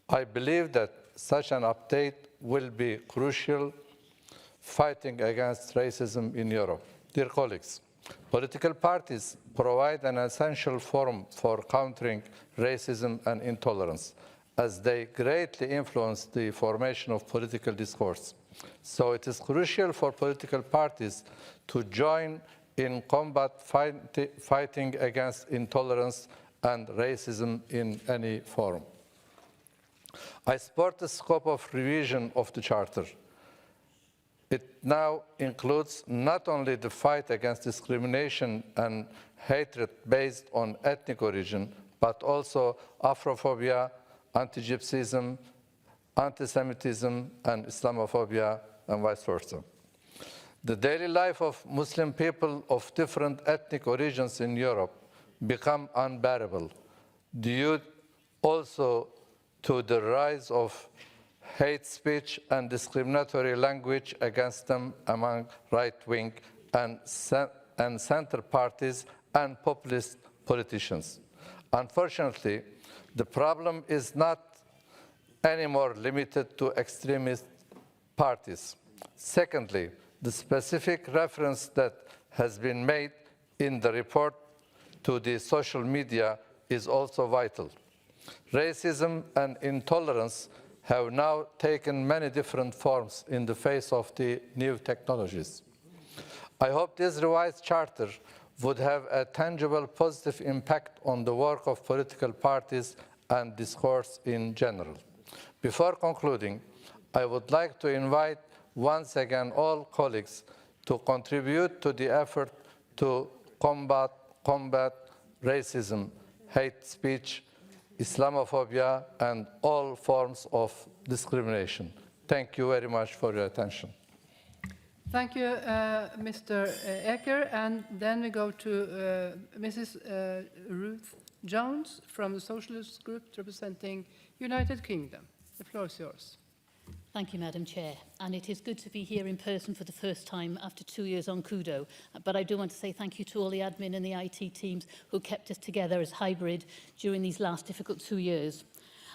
I believe that such an update will be crucial fighting against racism in Europe. Dear colleagues, political parties provide an essential forum for countering racism and intolerance, as they greatly influence the formation of political discourse. So it is crucial for political parties to join in fighting against intolerance and racism in any form. I support the scope of revision of the Charter. It now includes not only the fight against discrimination and hatred based on ethnic origin, but also Afrophobia, anti-Gypsyism, anti-Semitism, and Islamophobia, and vice versa. The daily life of Muslim people of different ethnic origins in Europe become unbearable due also to the rise of hate speech and discriminatory language against them among right-wing and center parties and populist politicians. Unfortunately, the problem is not anymore limited to extremist parties. Secondly, the specific reference that has been made in the report to the social media is also vital. Racism and intolerance have now taken many different forms in the face of the new technologies. I hope this revised charter would have a tangible positive impact on the work of political parties and discourse in general. Before concluding, I would like to invite once again all colleagues to contribute to the effort to combat racism, hate speech, Islamophobia, and all forms of discrimination. Thank you very much for your attention. Thank you, Mr. Ecker. And then we go to Mrs. Ruth Jones from the Socialist Group representing United Kingdom. The floor is yours. Thank you, Madam Chair. And it is good to be here in person for the first time after 2 years on Kudo. But I do want to say thank you to all the admin and the IT teams who kept us together as hybrid during these last difficult 2 years.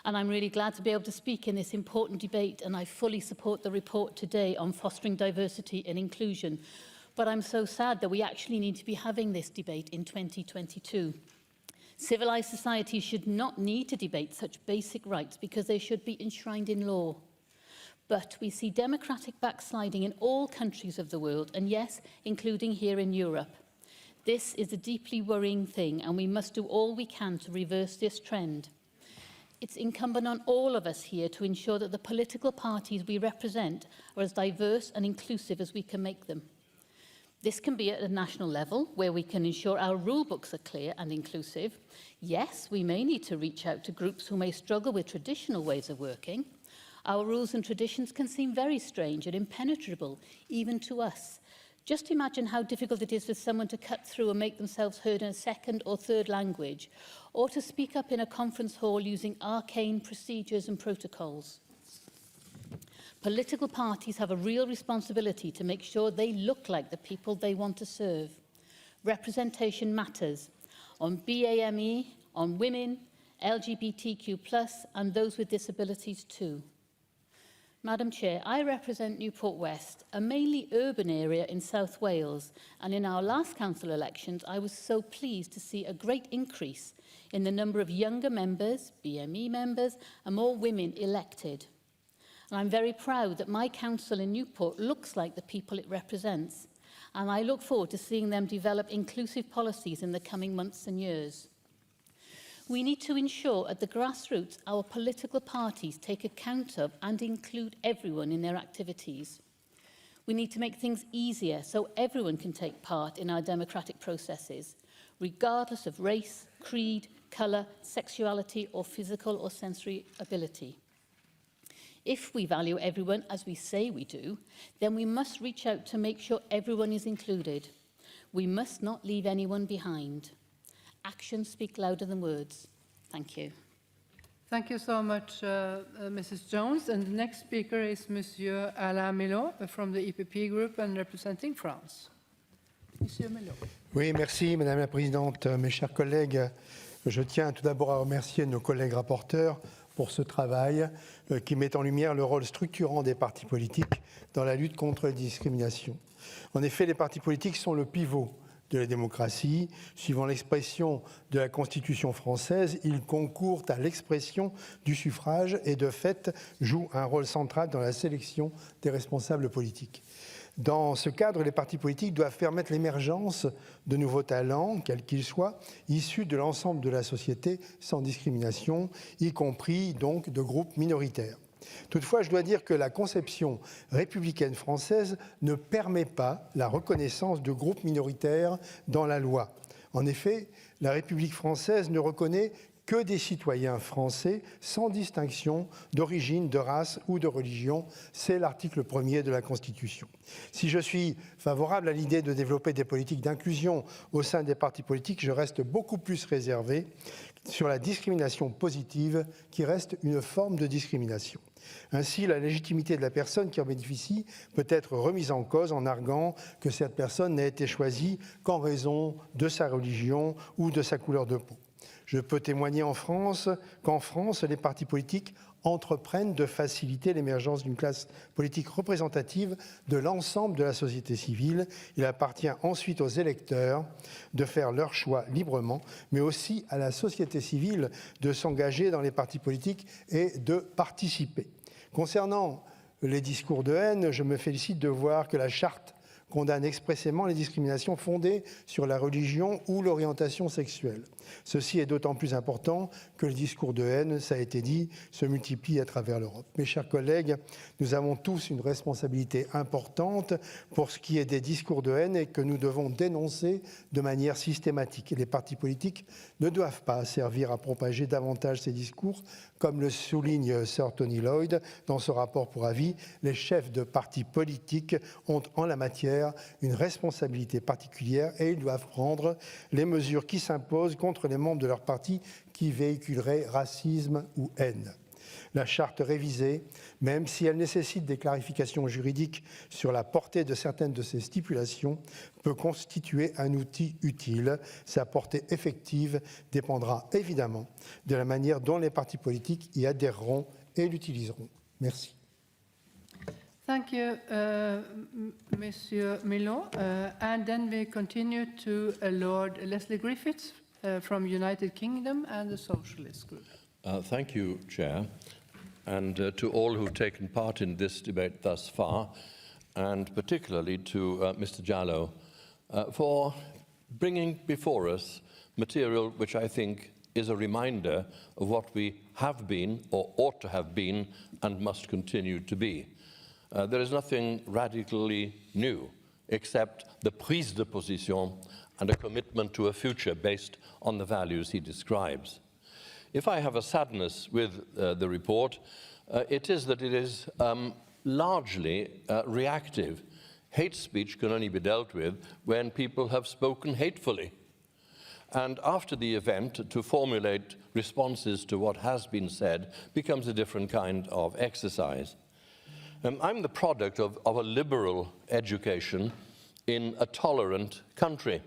And I'm really glad to be able to speak in this important debate, and I fully support the report today on fostering diversity and inclusion. But I'm so sad that we actually need to be having this debate in 2022. Civilized societies should not need to debate such basic rights because they should be enshrined in law. But we see democratic backsliding in all countries of the world, and yes, including here in Europe. This is a deeply worrying thing, and we must do all we can to reverse this trend. It's incumbent on all of us here to ensure that the political parties we represent are as diverse and inclusive as we can make them. This can be at a national level, where we can ensure our rule books are clear and inclusive. Yes, we may need to reach out to groups who may struggle with traditional ways of working. Our rules and traditions can seem very strange and impenetrable, even to us. Just imagine how difficult it is for someone to cut through and make themselves heard in a second or third language, or to speak up in a conference hall using arcane procedures and protocols. Political parties have a real responsibility to make sure they look like the people they want to serve. Representation matters on BAME, on women, LGBTQ+, and those with disabilities too. Madam Chair, I represent Newport West, a mainly urban area in South Wales, and in our last council elections, I was so pleased to see a great increase in the number of younger members, BME members, and more women elected. And I'm very proud that my council in Newport looks like the people it represents. and I look forward to seeing them develop inclusive policies in the coming months and years. We need to ensure at the grassroots our political parties take account of and include everyone in their activities. We need to make things easier so everyone can take part in our democratic processes, regardless of race, creed, colour, sexuality or physical or sensory ability. If we value everyone as we say we do, then we must reach out to make sure everyone is included. We must not leave anyone behind. Actions speak louder than words. Thank you. Thank you so much, Mrs. Jones. And the next speaker is Monsieur Alain Melot from the EPP Group and representing France. Monsieur Melot. Oui, merci Madame la Présidente. Mes chers collègues, je tiens tout d'abord à remercier nos collègues rapporteurs pour ce travail qui met en lumière le rôle structurant des partis politiques dans la lutte contre les discriminations. En effet, les partis politiques sont le pivot de la démocratie. Suivant l'expression de la Constitution française, ils concourent à l'expression du suffrage et de fait jouent un rôle central dans la sélection des responsables politiques. Dans ce cadre, les partis politiques doivent permettre l'émergence de nouveaux talents, quels qu'ils soient, issus de l'ensemble de la société sans discrimination, y compris donc de groupes minoritaires. Toutefois, je dois dire que la conception républicaine française ne permet pas la reconnaissance de groupes minoritaires dans la loi. En effet, la République française ne reconnaît que des citoyens français sans distinction d'origine, de race ou de religion. C'est l'article 1er de la Constitution. Si je suis favorable à l'idée de développer des politiques d'inclusion au sein des partis politiques, je reste beaucoup plus réservé sur la discrimination positive qui reste une forme de discrimination. Ainsi, la légitimité de la personne qui en bénéficie peut être remise en cause en arguant que cette personne n'a été choisie qu'en raison de sa religion ou de sa couleur de peau. Je peux témoigner qu'en France, les partis politiques entreprennent de faciliter l'émergence d'une classe politique représentative de l'ensemble de la société civile. Il appartient ensuite aux électeurs de faire leur choix librement, mais aussi à la société civile de s'engager dans les partis politiques et de participer. Concernant les discours de haine, je me félicite de voir que la Charte condamne expressément les discriminations fondées sur la religion ou l'orientation sexuelle. Ceci est d'autant plus important que les discours de haine, ça a été dit, se multiplient à travers l'Europe. Mes chers collègues, nous avons tous une responsabilité importante pour ce qui est des discours de haine et que nous devons dénoncer de manière systématique. Et les partis politiques ne doivent pas servir à propager davantage ces discours, comme le souligne Sir Tony Lloyd dans son rapport pour avis. Les chefs de partis politiques ont en la matière une responsabilité particulière et ils doivent prendre les mesures qui s'imposent contre les membres de leur parti qui véhiculeraient racisme ou haine. La charte révisée, même si elle nécessite des clarifications juridiques sur la portée de certaines de ses stipulations, peut constituer un outil utile. Sa portée effective dépendra évidemment de la manière dont les partis politiques y adhéreront et l'utiliseront. Merci. Thank you, Monsieur Melot. And then we continue to Lord Leslie Griffiths from United Kingdom and the Socialist Group. Thank you, Chair, and to all who've taken part in this debate thus far, and particularly to Mr. Jallow for bringing before us material which I think is a reminder of what we have been or ought to have been and must continue to be. There is nothing radically new except the prise de position and a commitment to a future based on the values he describes. If I have a sadness with the report, it is that it is largely reactive. Hate speech can only be dealt with when people have spoken hatefully. And after the event, to formulate responses to what has been said becomes a different kind of exercise. I'm the product of a liberal education in a tolerant country.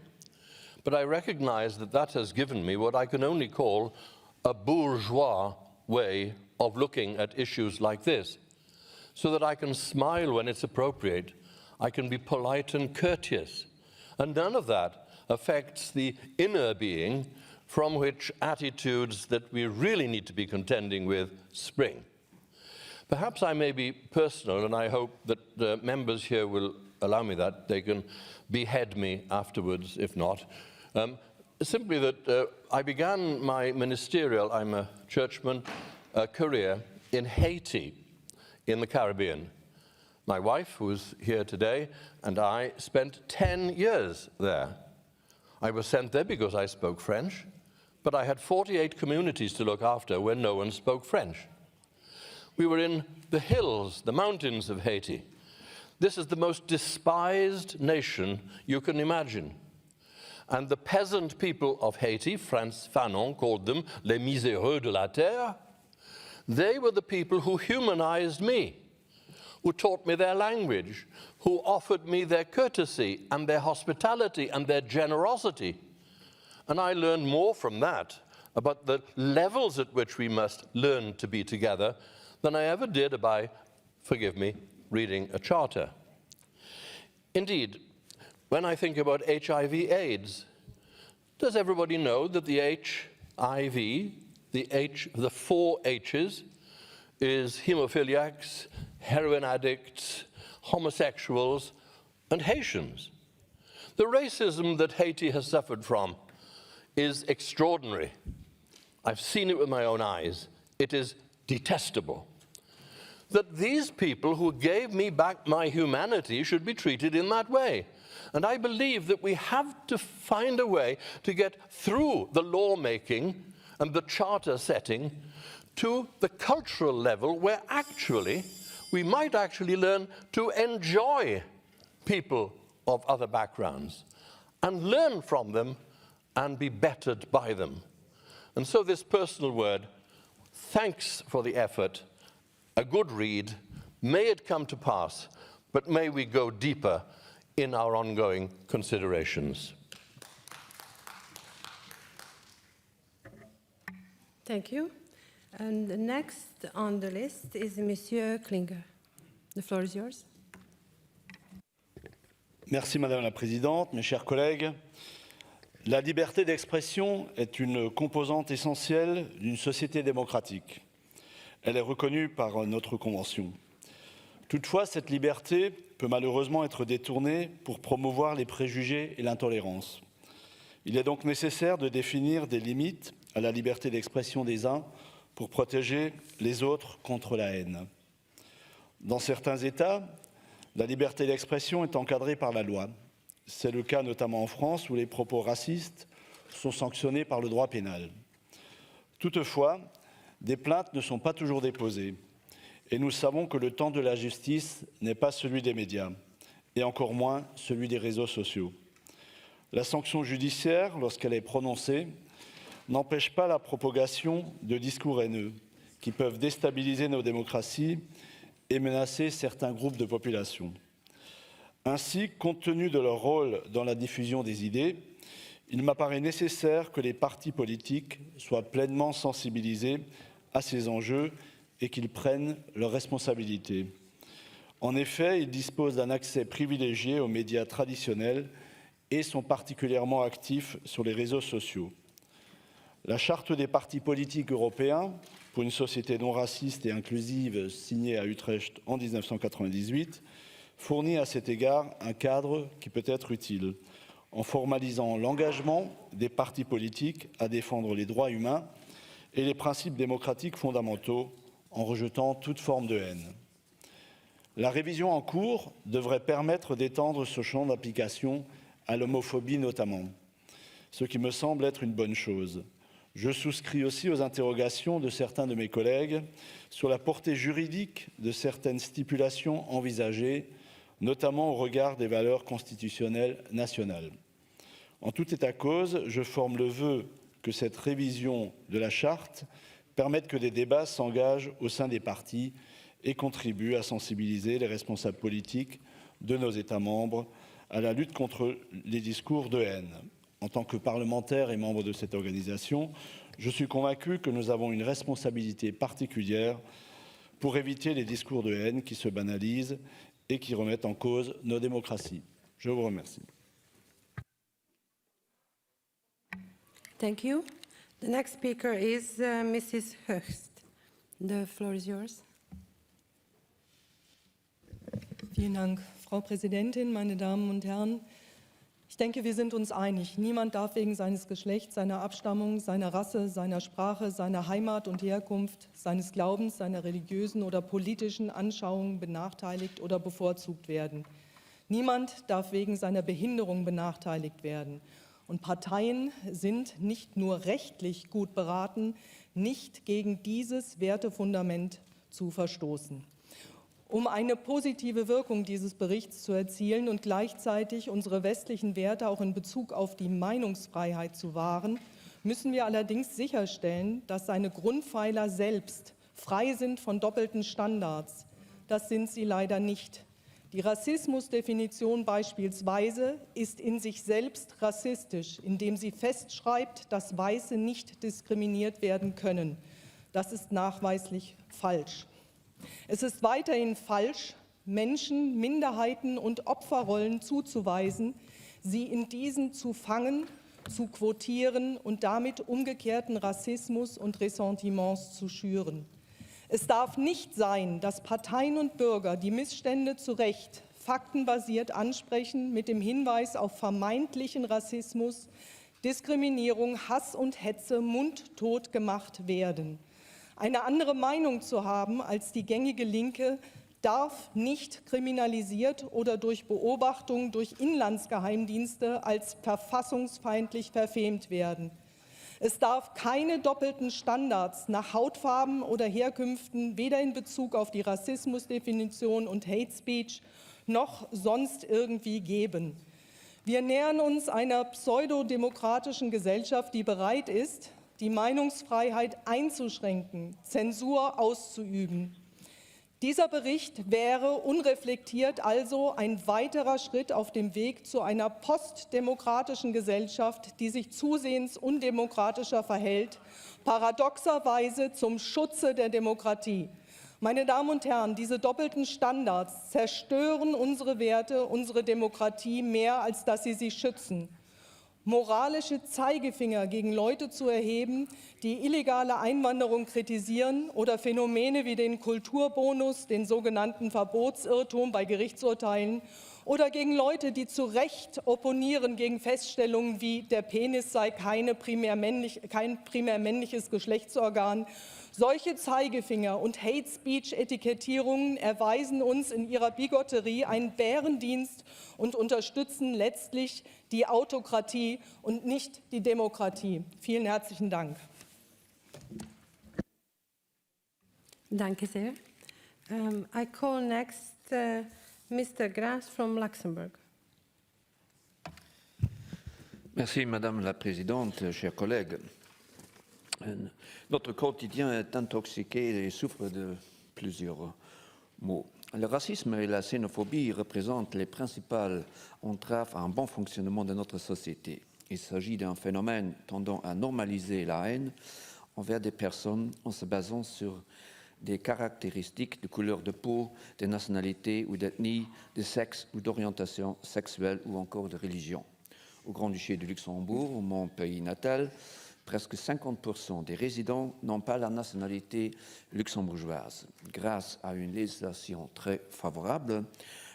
But I recognize that that has given me what I can only call a bourgeois way of looking at issues like this, so that I can smile when it's appropriate, I can be polite and courteous, and none of that affects the inner being from which attitudes that we really need to be contending with spring. Perhaps I may be personal, and I hope that the members here will allow me that, they can behead me afterwards, if not. Simply that I began my ministerial, I'm a churchman, career in Haiti, in the Caribbean. My wife, who's here today, and I spent 10 years there. I was sent there because I spoke French, but I had 48 communities to look after where no one spoke French. We were in the hills, the mountains of Haiti. This is the most despised nation you can imagine. And the peasant people of Haiti, Frantz Fanon called them les miséreux de la terre, they were the people who humanized me, who taught me their language, who offered me their courtesy and their hospitality and their generosity. And I learned more from that about the levels at which we must learn to be together than I ever did by, forgive me, reading a charter. Indeed, when I think about HIV/AIDS, does everybody know that the HIV, the 4 H's, is hemophiliacs, heroin addicts, homosexuals, and Haitians? The racism that Haiti has suffered from is extraordinary. I've seen it with my own eyes. It is detestable. That these people who gave me back my humanity should be treated in that way. And I believe that we have to find a way to get through the lawmaking and the charter setting to the cultural level where actually we might actually learn to enjoy people of other backgrounds and learn from them and be bettered by them. And so this personal word, thanks for the effort, a good read, may it come to pass, but may we go deeper in our ongoing considerations. Thank you. And the next on the list is Monsieur Klinger. The floor is yours. Merci Madame la Présidente, mes chers collègues. La liberté d'expression est une composante essentielle d'une société démocratique. Elle est reconnue par notre Convention. Toutefois, cette liberté peut malheureusement être détournée pour promouvoir les préjugés et l'intolérance. Il est donc nécessaire de définir des limites à la liberté d'expression des uns pour protéger les autres contre la haine. Dans certains États, la liberté d'expression est encadrée par la loi. C'est le cas notamment en France où les propos racistes sont sanctionnés par le droit pénal. Toutefois, des plaintes ne sont pas toujours déposées et nous savons que le temps de la justice n'est pas celui des médias et encore moins celui des réseaux sociaux. La sanction judiciaire, lorsqu'elle est prononcée, n'empêche pas la propagation de discours haineux qui peuvent déstabiliser nos démocraties et menacer certains groupes de population. Ainsi, compte tenu de leur rôle dans la diffusion des idées, il m'apparaît nécessaire que les partis politiques soient pleinement sensibilisés à ces enjeux et qu'ils prennent leurs responsabilités. En effet, ils disposent d'un accès privilégié aux médias traditionnels et sont particulièrement actifs sur les réseaux sociaux. La Charte des partis politiques européens pour une société non raciste et inclusive, signée à Utrecht en 1998, fournit à cet égard un cadre qui peut être utile, en formalisant l'engagement des partis politiques à défendre les droits humains et les principes démocratiques fondamentaux, en rejetant toute forme de haine. La révision en cours devrait permettre d'étendre ce champ d'application à l'homophobie notamment, ce qui me semble être une bonne chose. Je souscris aussi aux interrogations de certains de mes collègues sur la portée juridique de certaines stipulations envisagées, notamment au regard des valeurs constitutionnelles nationales. En tout état de cause, je forme le vœu que cette révision de la Charte permette que des débats s'engagent au sein des partis et contribuent à sensibiliser les responsables politiques de nos États membres à la lutte contre les discours de haine. En tant que parlementaire et membre de cette organisation, je suis convaincu que nous avons une responsabilité particulière pour éviter les discours de haine qui se banalisent et qui remettent en cause nos démocraties. Je vous remercie. Thank you. The next speaker is Mrs. Höchst. The floor is yours. Vielen Dank, Frau Präsidentin, meine Damen und Herren! Ich denke, wir sind uns einig. Niemand darf wegen seines Geschlechts, seiner Abstammung, seiner Rasse, seiner Sprache, seiner Heimat und Herkunft, seines Glaubens, seiner religiösen oder politischen Anschauungen benachteiligt oder bevorzugt werden. Niemand darf wegen seiner Behinderung benachteiligt werden. Und Parteien sind nicht nur rechtlich gut beraten, nicht gegen dieses Wertefundament zu verstoßen. Um eine positive Wirkung dieses Berichts zu erzielen und gleichzeitig unsere westlichen Werte auch in Bezug auf die Meinungsfreiheit zu wahren, müssen wir allerdings sicherstellen, dass seine Grundpfeiler selbst frei sind von doppelten Standards. Das sind sie leider nicht. Die Rassismusdefinition beispielsweise ist in sich selbst rassistisch, indem sie festschreibt, dass Weiße nicht diskriminiert werden können. Das ist nachweislich falsch. Es ist weiterhin falsch, Menschen, Minderheiten und Opferrollen zuzuweisen, sie in diesen zu fangen, zu quotieren und damit umgekehrten Rassismus und Ressentiments zu schüren. Es darf nicht sein, dass Parteien und Bürger die Missstände zu Recht faktenbasiert ansprechen, mit dem Hinweis auf vermeintlichen Rassismus, Diskriminierung, Hass und Hetze mundtot gemacht werden. Eine andere Meinung zu haben als die gängige Linke darf nicht kriminalisiert oder durch Beobachtung durch Inlandsgeheimdienste als verfassungsfeindlich verfemt werden. Es darf keine doppelten Standards nach Hautfarben oder Herkünften weder in Bezug auf die Rassismusdefinition und Hate Speech noch sonst irgendwie geben. Wir nähern uns einer pseudodemokratischen Gesellschaft, die bereit ist, die Meinungsfreiheit einzuschränken, Zensur auszuüben. Dieser Bericht wäre unreflektiert also ein weiterer Schritt auf dem Weg zu einer postdemokratischen Gesellschaft, die sich zusehends undemokratischer verhält, paradoxerweise zum Schutze der Demokratie. Meine Damen und Herren, diese doppelten Standards zerstören unsere Werte, unsere Demokratie mehr, als dass sie sie schützen. Moralische Zeigefinger gegen Leute zu erheben, die illegale Einwanderung kritisieren oder Phänomene wie den Kulturbonus, den sogenannten Verbotsirrtum bei Gerichtsurteilen oder gegen Leute, die zu Recht opponieren gegen Feststellungen wie der Penis sei kein primär männliches Geschlechtsorgan. Solche Zeigefinger und Hate-Speech-Etikettierungen erweisen uns in ihrer Bigotterie einen Bärendienst und unterstützen letztlich die Autokratie und nicht die Demokratie. Vielen herzlichen Dank. Danke sehr. I call next Mr. Grass from Luxembourg. Merci Madame la Présidente, chers collègues. Notre quotidien est intoxiqué et souffre de plusieurs maux. Le racisme et la xénophobie représentent les principales entraves à un bon fonctionnement de notre société. Il s'agit d'un phénomène tendant à normaliser la haine envers des personnes en se basant sur des caractéristiques de couleur de peau, de nationalité ou d'ethnie, de sexe ou d'orientation sexuelle ou encore de religion. Au Grand-Duché du Luxembourg, mon pays natal, presque 50% des résidents n'ont pas la nationalité luxembourgeoise. Grâce à une législation très favorable,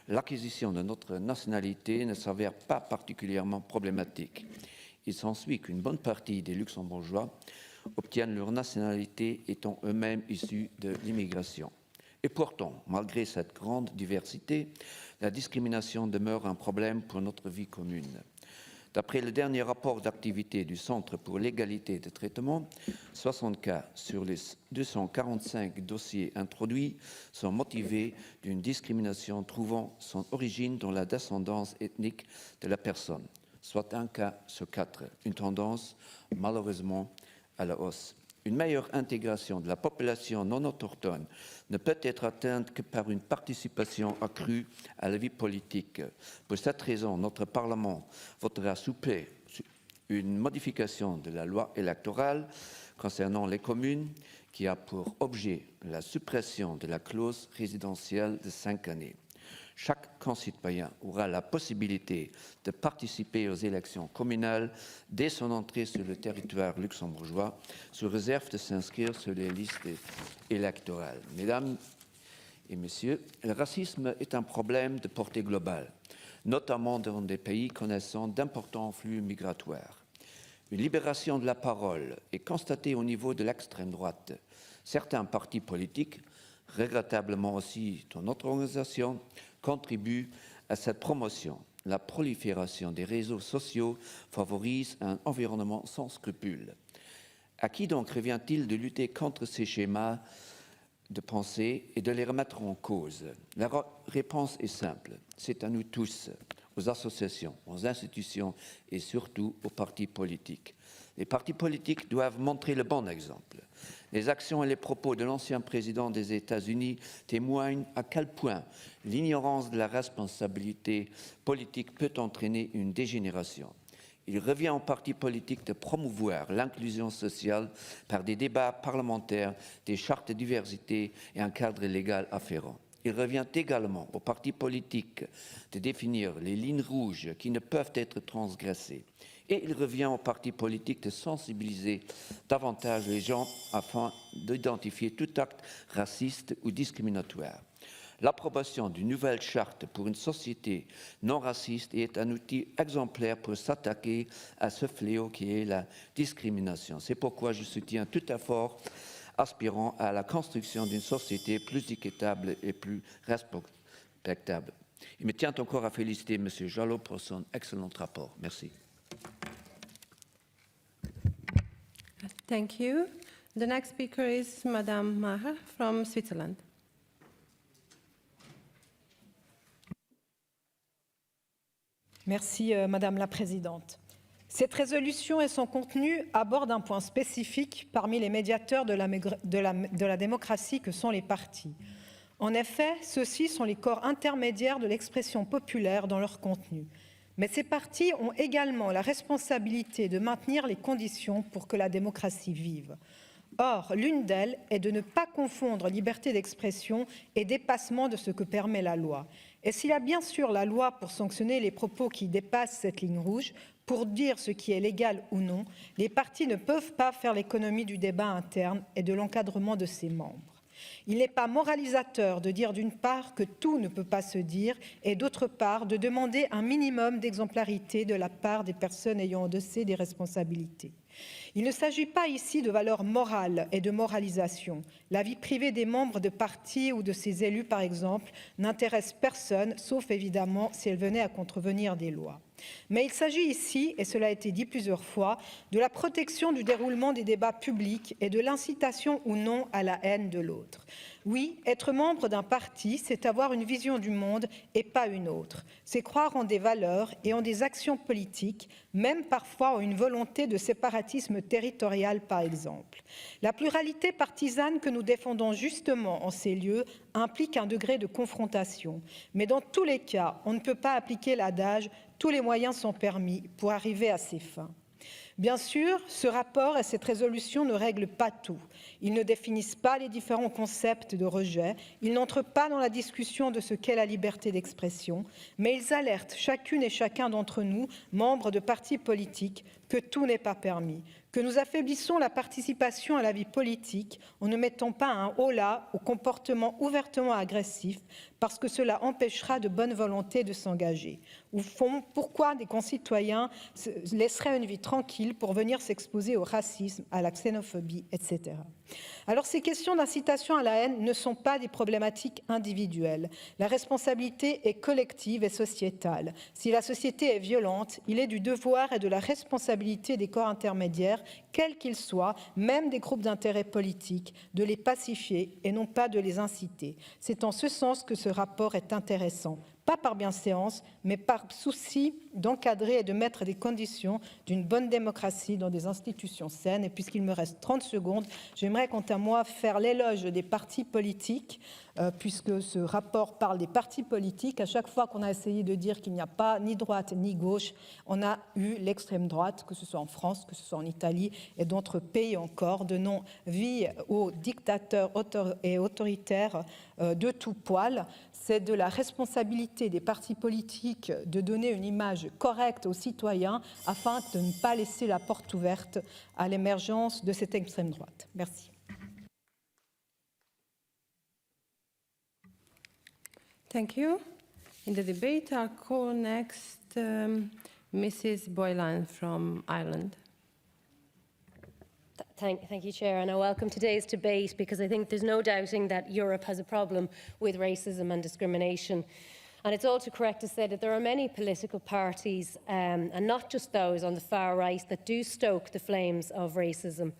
l'acquisition de notre nationalité ne s'avère pas particulièrement problématique. Il s'ensuit qu'une bonne partie des luxembourgeois obtiennent leur nationalité étant eux-mêmes issus de l'immigration. Et pourtant, malgré cette grande diversité, la discrimination demeure un problème pour notre vie commune. D'après le dernier rapport d'activité du Centre pour l'égalité de traitement, 60 cas sur les 245 dossiers introduits sont motivés d'une discrimination trouvant son origine dans la descendance ethnique de la personne, soit un cas sur 4, une tendance malheureusement à la hausse. Une meilleure intégration de la population non autochtone ne peut être atteinte que par une participation accrue à la vie politique. Pour cette raison, notre Parlement votera sous peu une modification de la loi électorale concernant les communes qui a pour objet la suppression de la clause résidentielle de 5 années. Chaque concitoyen aura la possibilité de participer aux élections communales dès son entrée sur le territoire luxembourgeois, sous réserve de s'inscrire sur les listes électorales. Mesdames et messieurs, le racisme est un problème de portée globale, notamment dans des pays connaissant d'importants flux migratoires. Une libération de la parole est constatée au niveau de l'extrême droite. Certains partis politiques, regrettablement aussi dans notre organisation, contribuent à cette promotion. La prolifération des réseaux sociaux favorise un environnement sans scrupules. À qui donc revient-il de lutter contre ces schémas de pensée et de les remettre en cause? La réponse est simple. C'est à nous tous, aux associations, aux institutions et surtout aux partis politiques. Les partis politiques doivent montrer le bon exemple. Les actions et les propos de l'ancien président des États-Unis témoignent à quel point l'ignorance de la responsabilité politique peut entraîner une dégénération. Il revient aux partis politiques de promouvoir l'inclusion sociale par des débats parlementaires, des chartes de diversité et un cadre légal afférent. Il revient également aux partis politiques de définir les lignes rouges qui ne peuvent être transgressées. Et il revient aux partis politiques de sensibiliser davantage les gens afin d'identifier tout acte raciste ou discriminatoire. L'approbation d'une nouvelle charte pour une société non raciste est un outil exemplaire pour s'attaquer à ce fléau qui est la discrimination. C'est pourquoi je soutiens tout effort aspirant à la construction d'une société plus équitable et plus respectable. Il me tient encore à féliciter M. Jalot pour son excellent rapport. Merci. Thank you. The next speaker is Madame Maher from Switzerland. Merci, Madame la Présidente. Cette résolution et son contenu abordent un point spécifique parmi les médiateurs de la démocratie que sont les partis. En effet, ceux-ci sont les corps intermédiaires de l'expression populaire dans leur contenu. Mais ces partis ont également la responsabilité de maintenir les conditions pour que la démocratie vive. Or, l'une d'elles est de ne pas confondre liberté d'expression et dépassement de ce que permet la loi. Et s'il y a bien sûr la loi pour sanctionner les propos qui dépassent cette ligne rouge, pour dire ce qui est légal ou non, les partis ne peuvent pas faire l'économie du débat interne et de l'encadrement de ses membres. Il n'est pas moralisateur de dire d'une part que tout ne peut pas se dire et d'autre part de demander un minimum d'exemplarité de la part des personnes ayant endossé des responsabilités. Il ne s'agit pas ici de valeurs morales et de moralisation. La vie privée des membres de partis ou de ses élus, par exemple, n'intéresse personne, sauf évidemment si elle venait à contrevenir des lois. Mais il s'agit ici, et cela a été dit plusieurs fois, de la protection du déroulement des débats publics et de l'incitation ou non à la haine de l'autre. Oui, être membre d'un parti, c'est avoir une vision du monde et pas une autre. C'est croire en des valeurs et en des actions politiques, même parfois en une volonté de séparatisme territorial, par exemple. La pluralité partisane que nous défendons justement en ces lieux implique un degré de confrontation. Mais dans tous les cas, on ne peut pas appliquer l'adage « tous les moyens sont permis » pour arriver à ses fins. Bien sûr, ce rapport et cette résolution ne règlent pas tout. Ils ne définissent pas les différents concepts de rejet, ils n'entrent pas dans la discussion de ce qu'est la liberté d'expression, mais ils alertent chacune et chacun d'entre nous, membres de partis politiques, que tout n'est pas permis, que nous affaiblissons la participation à la vie politique en ne mettant pas un holà au comportement ouvertement agressif parce que cela empêchera de bonne volonté de s'engager. Au fond, pourquoi des concitoyens laisseraient une vie tranquille pour venir s'exposer au racisme, à la xénophobie, etc. Alors ces questions d'incitation à la haine ne sont pas des problématiques individuelles. La responsabilité est collective et sociétale. Si la société est violente, il est du devoir et de la responsabilité des corps intermédiaires, quels qu'ils soient, même des groupes d'intérêt politiques, de les pacifier et non pas de les inciter. C'est en ce sens que ce rapport est intéressant. Pas par bienséance, mais par souci d'encadrer et de mettre des conditions d'une bonne démocratie dans des institutions saines. Et puisqu'il me reste 30 secondes, j'aimerais quant à moi faire l'éloge des partis politiques, puisque ce rapport parle des partis politiques. À chaque fois qu'on a essayé de dire qu'il n'y a pas ni droite ni gauche, on a eu l'extrême droite, que ce soit en France, que ce soit en Italie et d'autres pays encore, donnant vie aux dictateurs et autoritaires de tout poil. C'est de la responsabilité des partis politiques de donner une image correcte aux citoyens afin de ne pas laisser la porte ouverte à l'émergence de cette extrême droite. Merci. Thank you. In the debate, I'll call next Mrs. Boylan from Ireland. Thank you, Chair, and I welcome today's debate because I think there's no doubting that Europe has a problem with racism and discrimination. And it's also correct to say that there are many political parties, and not just those on the far right, that do stoke the flames of racism.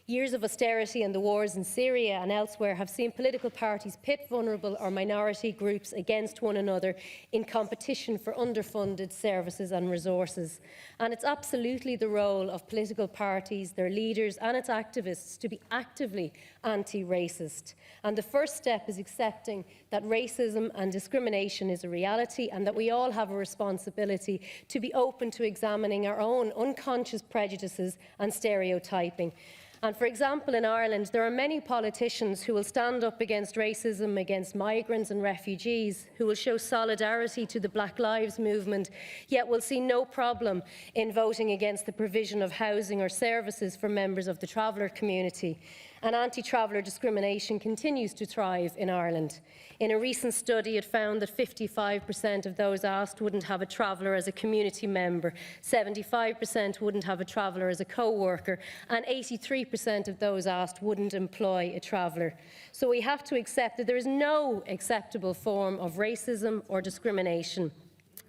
Years of austerity and the wars in Syria and elsewhere have seen political parties pit vulnerable or minority groups against one another in competition for underfunded services and resources. And it's absolutely the role of political parties, their leaders and its activists to be actively anti-racist. And the first step is accepting that racism and discrimination is a reality and that we all have a responsibility to be open to examining our own unconscious prejudices and stereotyping. And for example, in Ireland, there are many politicians who will stand up against racism, against migrants and refugees, who will show solidarity to the Black Lives Movement, yet will see no problem in voting against the provision of housing or services for members of the traveller community. And anti-traveller discrimination continues to thrive in Ireland. In a recent study, it found that 55% of those asked wouldn't have a traveller as a community member, 75% wouldn't have a traveller as a co-worker, and 83% of those asked wouldn't employ a traveller. So we have to accept that there is no acceptable form of racism or discrimination.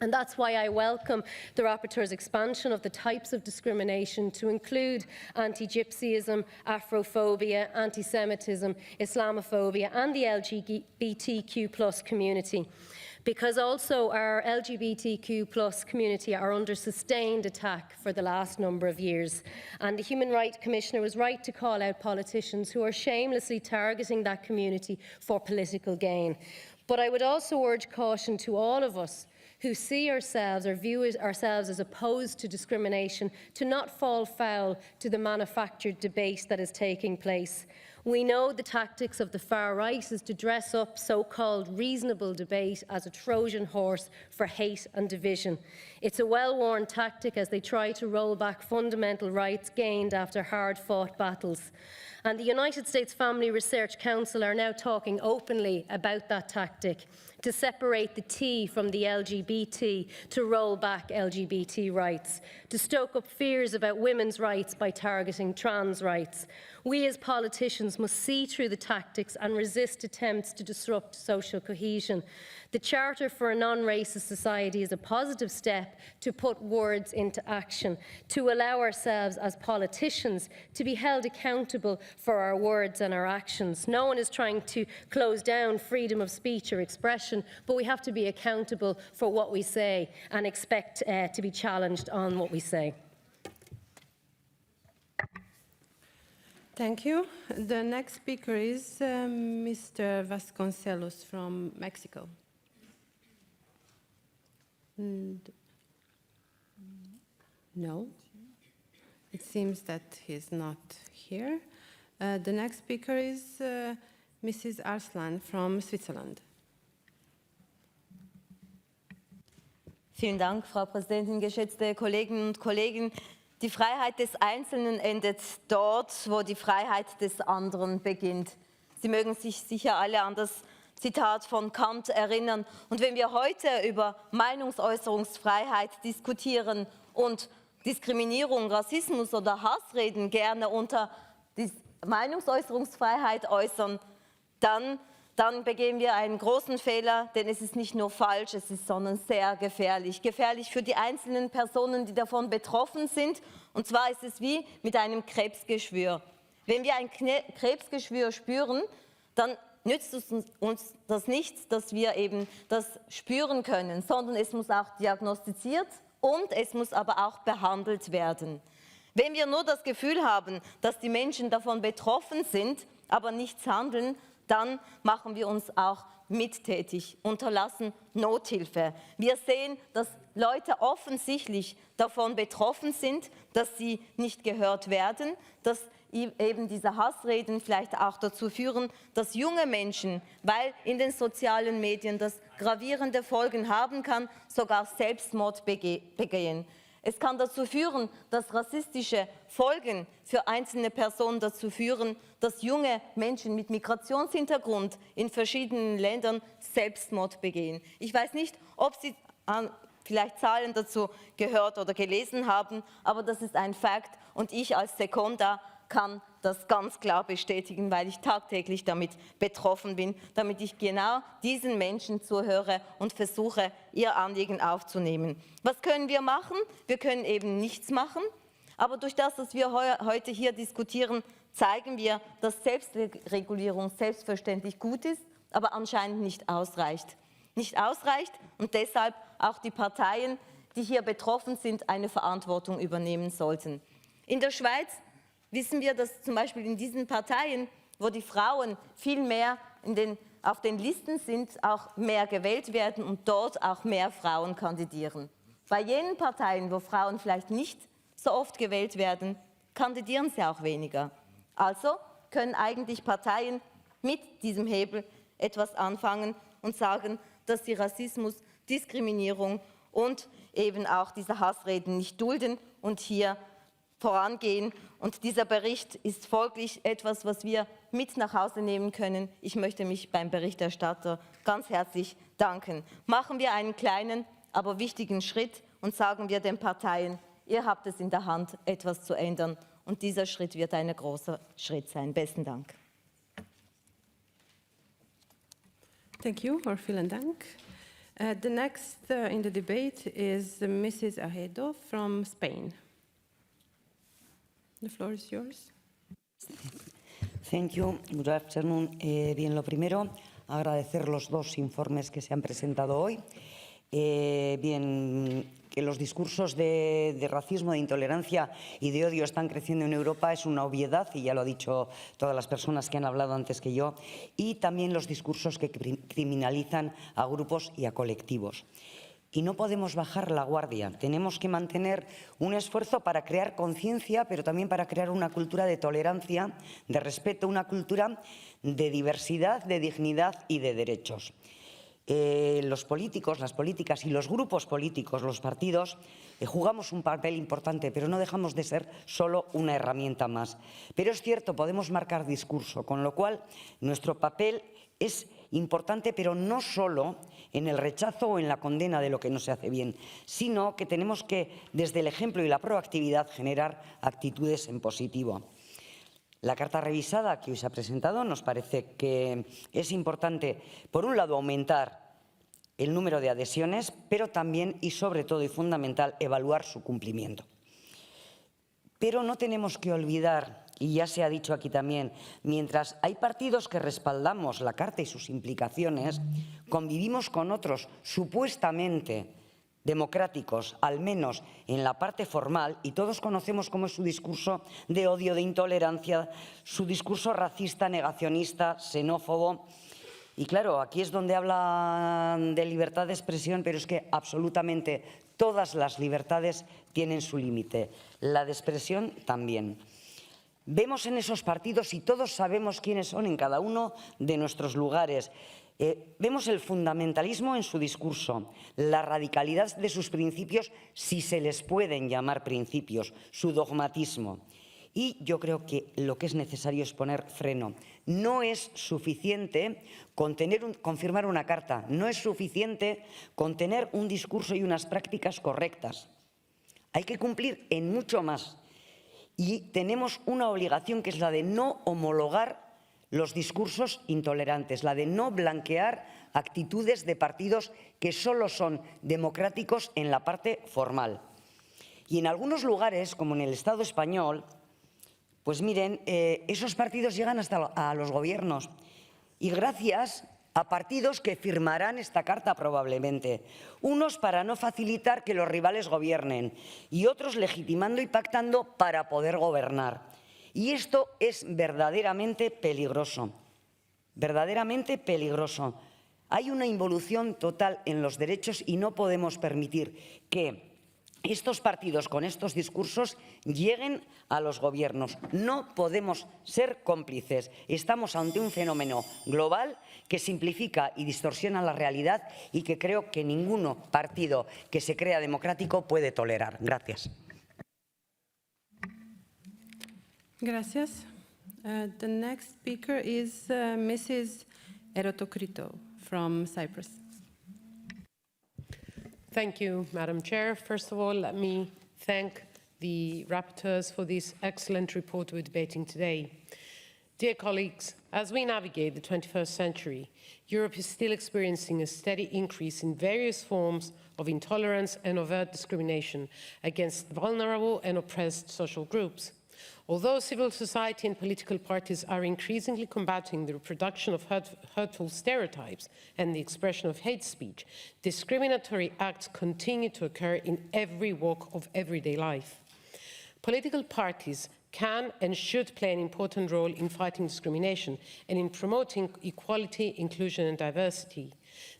And that's why I welcome the rapporteur's expansion of the types of discrimination to include anti-Gypsyism, Afrophobia, anti-Semitism, Islamophobia and the LGBTQ+ community. Because also our LGBTQ+ community are under sustained attack for the last number of years. And the Human Rights Commissioner was right to call out politicians who are shamelessly targeting that community for political gain. But I would also urge caution to all of us who see ourselves or view ourselves as opposed to discrimination to not fall foul to the manufactured debate that is taking place. We know the tactics of the far right is to dress up so-called reasonable debate as a Trojan horse for hate and division. It's a well-worn tactic as they try to roll back fundamental rights gained after hard-fought battles. And the United States Family Research Council are now talking openly about that tactic, to separate the T from the LGBT, to roll back LGBT rights, to stoke up fears about women's rights by targeting trans rights. We as politicians must see through the tactics and resist attempts to disrupt social cohesion. The Charter for a Non-Racist Society is a positive step to put words into action, to allow ourselves as politicians to be held accountable for our words and our actions. No one is trying to close down freedom of speech or expression, but we have to be accountable for what we say and expect to be challenged on what we say. Thank you. The next speaker is Mr. Vasconcelos from Mexico. No, it seems that he's not here. The next speaker is Mrs. Arslan from Switzerland. Vielen Dank, Frau Präsidentin, geschätzte Kolleginnen und Kollegen. Die Freiheit des Einzelnen endet dort, wo die Freiheit des anderen beginnt. Sie mögen sich sicher alle an das Zitat von Kant erinnern. Und wenn wir heute über Meinungsäußerungsfreiheit diskutieren und Diskriminierung, Rassismus oder Hassreden gerne unter die Meinungsäußerungsfreiheit äußern, dann begehen wir einen großen Fehler, denn es ist nicht nur falsch, es ist sondern sehr gefährlich. Gefährlich für die einzelnen Personen, die davon betroffen sind. Und zwar ist es wie mit einem Krebsgeschwür. Wenn wir ein Krebsgeschwür spüren, dann nützt uns das nichts, dass wir eben das spüren können, sondern es muss auch diagnostiziert und es muss aber auch behandelt werden. Wenn wir nur das Gefühl haben, dass die Menschen davon betroffen sind, aber nichts handeln, dann machen wir uns auch mittätig, unterlassen Nothilfe. Wir sehen, dass Leute offensichtlich davon betroffen sind, dass sie nicht gehört werden, dass eben diese Hassreden vielleicht auch dazu führen, dass junge Menschen, weil in den sozialen Medien das gravierende Folgen haben kann, sogar Selbstmord begehen. Es kann dazu führen, dass rassistische Folgen für einzelne Personen dazu führen, dass junge Menschen mit Migrationshintergrund in verschiedenen Ländern Selbstmord begehen. Ich weiß nicht, ob Sie vielleicht Zahlen dazu gehört oder gelesen haben, aber das ist ein Fakt und ich als Seconda kann das ganz klar bestätigen, weil ich tagtäglich damit betroffen bin, damit ich genau diesen Menschen zuhöre und versuche, ihr Anliegen aufzunehmen. Was können wir machen? Wir können eben nichts machen, aber durch das, was wir heute hier diskutieren, zeigen wir, dass Selbstregulierung selbstverständlich gut ist, aber anscheinend nicht ausreicht. Nicht ausreicht und deshalb auch die Parteien, die hier betroffen sind, eine Verantwortung übernehmen sollten. In der Schweiz wissen wir, dass zum Beispiel in diesen Parteien, wo die Frauen viel mehr auf den Listen sind, auch mehr gewählt werden und dort auch mehr Frauen kandidieren. Bei jenen Parteien, wo Frauen vielleicht nicht so oft gewählt werden, kandidieren sie auch weniger. Also können eigentlich Parteien mit diesem Hebel etwas anfangen und sagen, dass sie Rassismus, Diskriminierung und eben auch diese Hassreden nicht dulden und hier vorangehen. Und dieser Bericht ist folglich etwas, was wir mit nach Hause nehmen können. Ich möchte mich beim Berichterstatter ganz herzlich danken. Machen wir einen kleinen, aber wichtigen Schritt und sagen wir den Parteien, ihr habt es in der Hand, etwas zu ändern. Und dieser Schritt wird ein großer Schritt sein. Besten Dank. Thank you, or vielen Dank. The next in the debate is Mrs. Ahedo from Spain. The floor is yours. Thank you. Good afternoon. Bien, lo primero, agradecer los dos informes que se han presentado hoy. Bien, que los discursos de racismo, de intolerancia y de odio están creciendo en Europa es una obviedad, y ya lo han dicho todas las personas que han hablado antes que yo, y también los discursos que criminalizan a grupos y a colectivos. Y no podemos bajar la guardia. Tenemos que mantener un esfuerzo para crear conciencia, pero también para crear una cultura de tolerancia, de respeto, una cultura de diversidad, de dignidad y de derechos. Los políticos, las políticas y los grupos políticos, los partidos, jugamos un papel importante, pero no dejamos de ser solo una herramienta más. Pero es cierto, podemos marcar discurso, con lo cual nuestro papel es importante, pero no solo en el rechazo o en la condena de lo que no se hace bien, sino que tenemos que, desde el ejemplo y la proactividad, generar actitudes en positivo. La carta revisada que hoy se ha presentado nos parece que es importante, por un lado, aumentar el número de adhesiones, pero también y sobre todo y fundamental, evaluar su cumplimiento. Pero no tenemos que olvidar, y ya se ha dicho aquí también, mientras hay partidos que respaldamos la Carta y sus implicaciones, convivimos con otros supuestamente democráticos, al menos en la parte formal, y todos conocemos cómo es su discurso de odio, de intolerancia, su discurso racista, negacionista, xenófobo. Y claro, aquí es donde hablan de libertad de expresión, pero es que absolutamente todas las libertades tienen su límite. La de expresión también. Vemos en esos partidos, y todos sabemos quiénes son en cada uno de nuestros lugares, vemos el fundamentalismo en su discurso, la radicalidad de sus principios, si se les pueden llamar principios, su dogmatismo. Y yo creo que lo que es necesario es poner freno. No es suficiente con firmar una carta, no es suficiente con tener un discurso y unas prácticas correctas. Hay que cumplir en mucho más. Y tenemos una obligación, que es la de no homologar los discursos intolerantes, la de no blanquear actitudes de partidos que solo son democráticos en la parte formal. Y en algunos lugares, como en el Estado español, pues miren, esos partidos llegan hasta a los gobiernos, y gracias a partidos que firmarán esta carta probablemente, unos para no facilitar que los rivales gobiernen y otros legitimando y pactando para poder gobernar. Y esto es verdaderamente peligroso, verdaderamente peligroso. Hay una involución total en los derechos y no podemos permitir que estos partidos con estos discursos lleguen a los gobiernos. No podemos ser cómplices. Estamos ante un fenómeno global que simplifica y distorsiona la realidad y que creo que ningún partido que se crea democrático puede tolerar. Gracias. Gracias. The next speaker is Mrs. Erotokrito from Cyprus. Thank you, Madam Chair. First of all, let me thank the rapporteurs for this excellent report we're debating today. Dear colleagues, as we navigate the 21st century, Europe is still experiencing a steady increase in various forms of intolerance and overt discrimination against vulnerable and oppressed social groups. Although civil society and political parties are increasingly combating the reproduction of hurtful stereotypes and the expression of hate speech, discriminatory acts continue to occur in every walk of everyday life. Political parties can and should play an important role in fighting discrimination and in promoting equality, inclusion and diversity.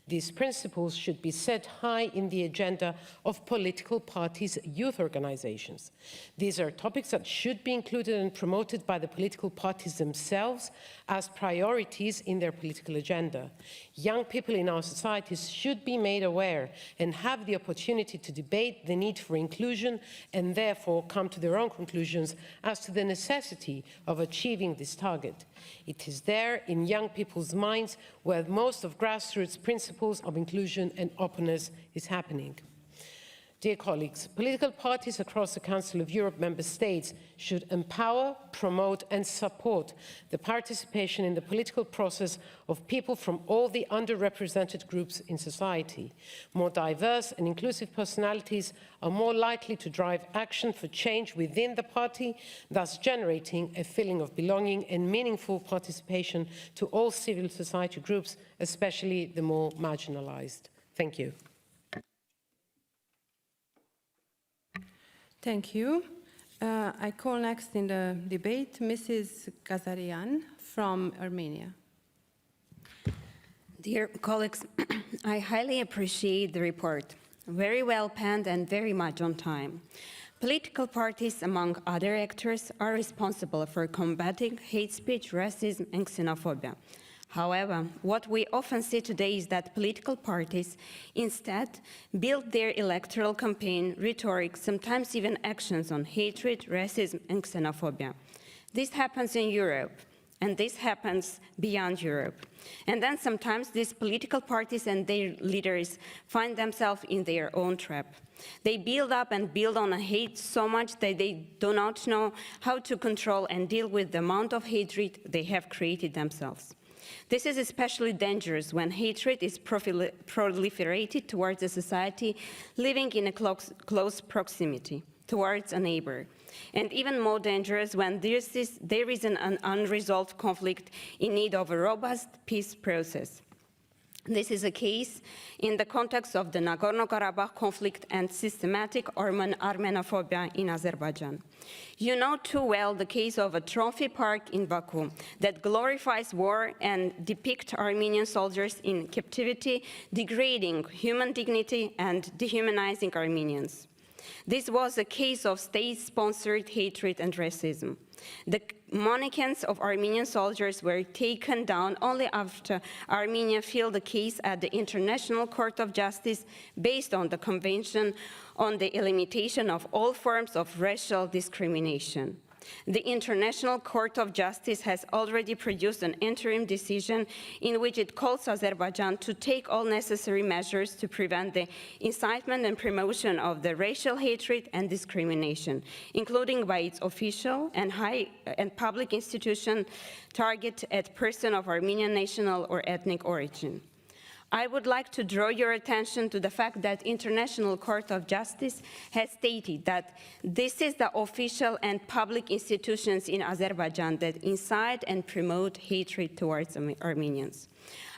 These principles should be set high in the agenda of political parties' youth organizations. These are topics that should be included and promoted by the political parties themselves as priorities in their political agenda. Young people in our societies should be made aware and have the opportunity to debate the need for inclusion and therefore come to their own conclusions as to the necessity of achieving this target. It is there in young people's minds where most of grassroots principles of inclusion and openness is happening. Dear colleagues, political parties across the Council of Europe member states should empower, promote and support the participation in the political process of people from all the underrepresented groups in society. More diverse and inclusive personalities are more likely to drive action for change within the party, thus generating a feeling of belonging and meaningful participation to all civil society groups, especially the more marginalized. Thank you. Thank you. I call next in the debate Mrs. Kazarian from Armenia. Dear colleagues, I highly appreciate the report. Very well penned and very much on time. Political parties, among other actors, are responsible for combating hate speech, racism, and xenophobia. However, what we often see today is that political parties instead build their electoral campaign, rhetoric, sometimes even actions on hatred, racism, and xenophobia. This happens in Europe, and this happens beyond Europe. And then sometimes these political parties and their leaders find themselves in their own trap. They build up and build on a hate so much that they do not know how to control and deal with the amount of hatred they have created themselves. This is especially dangerous when hatred is proliferated towards a society living in a close proximity, towards a neighbor. And even more dangerous when there is an unresolved conflict in need of a robust peace process. This is a case in the context of the Nagorno-Karabakh conflict and systematic Armenophobia in Azerbaijan. You know too well the case of a trophy park in Baku that glorifies war and depicts Armenian soldiers in captivity, degrading human dignity and dehumanizing Armenians. This was a case of state-sponsored hatred and racism. The mannequins of Armenian soldiers were taken down only after Armenia filed a case at the International Court of Justice based on the Convention on the Elimination of All Forms of Racial Discrimination. The International Court of Justice has already produced an interim decision in which it calls Azerbaijan to take all necessary measures to prevent the incitement and promotion of the racial hatred and discrimination, including by its official and public institution targeted at persons of Armenian national or ethnic origin. I would like to draw your attention to the fact that International Court of Justice has stated that this is the official and public institutions in Azerbaijan that incite and promote hatred towards Armenians.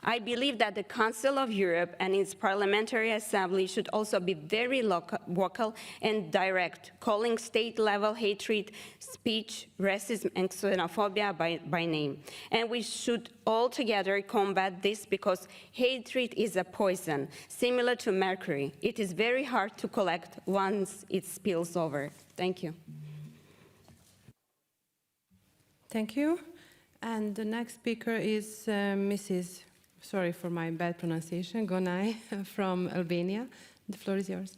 I believe that the Council of Europe and its Parliamentary Assembly should also be very vocal and direct, calling state-level hatred, speech, racism, and xenophobia by name. And we should all together combat this because hatred is a poison, similar to mercury. It is very hard to collect once it spills over. Thank you. Thank you. And the next speaker is Mrs. Sorry for my bad pronunciation, Gonai from Albania. The floor is yours.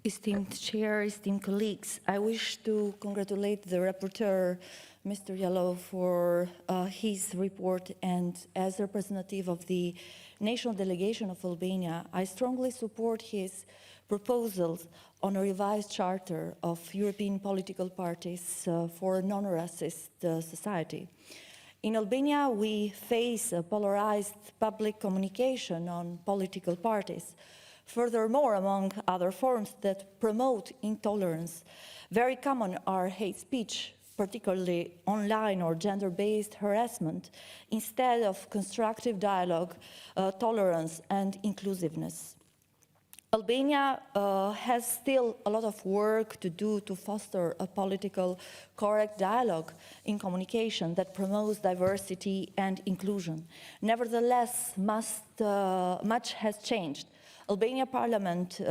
Esteemed Chair, esteemed colleagues, I wish to congratulate the rapporteur, Mr. Yellow, for his report, and as representative of the national delegation of Albania, I strongly support his proposals on a revised charter of European political parties for a non-racist society. In Albania, we face a polarized public communication on political parties. Furthermore, among other forms that promote intolerance, very common are hate speech, particularly online or gender-based harassment, instead of constructive dialogue, tolerance, and inclusiveness. Albania has still a lot of work to do to foster a political correct dialogue in communication that promotes diversity and inclusion. Nevertheless, much has changed. Albania Parliament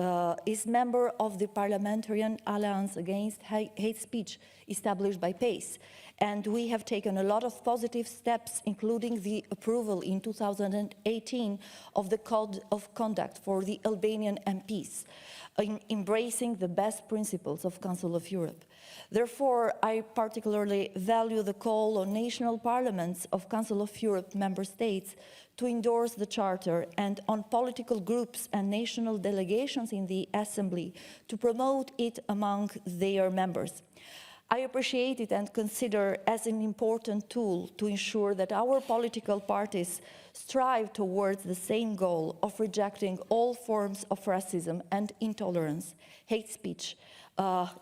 is member of the Parliamentarian Alliance Against Hate Speech established by PACE, and we have taken a lot of positive steps, including the approval in 2018 of the Code of Conduct for the Albanian MPs, in embracing the best principles of Council of Europe. Therefore, I particularly value the call on national parliaments of Council of Europe member states to endorse the Charter, and on political groups and national delegations in the Assembly to promote it among their members. I appreciate it and consider as an important tool to ensure that our political parties strive towards the same goal of rejecting all forms of racism and intolerance, hate speech,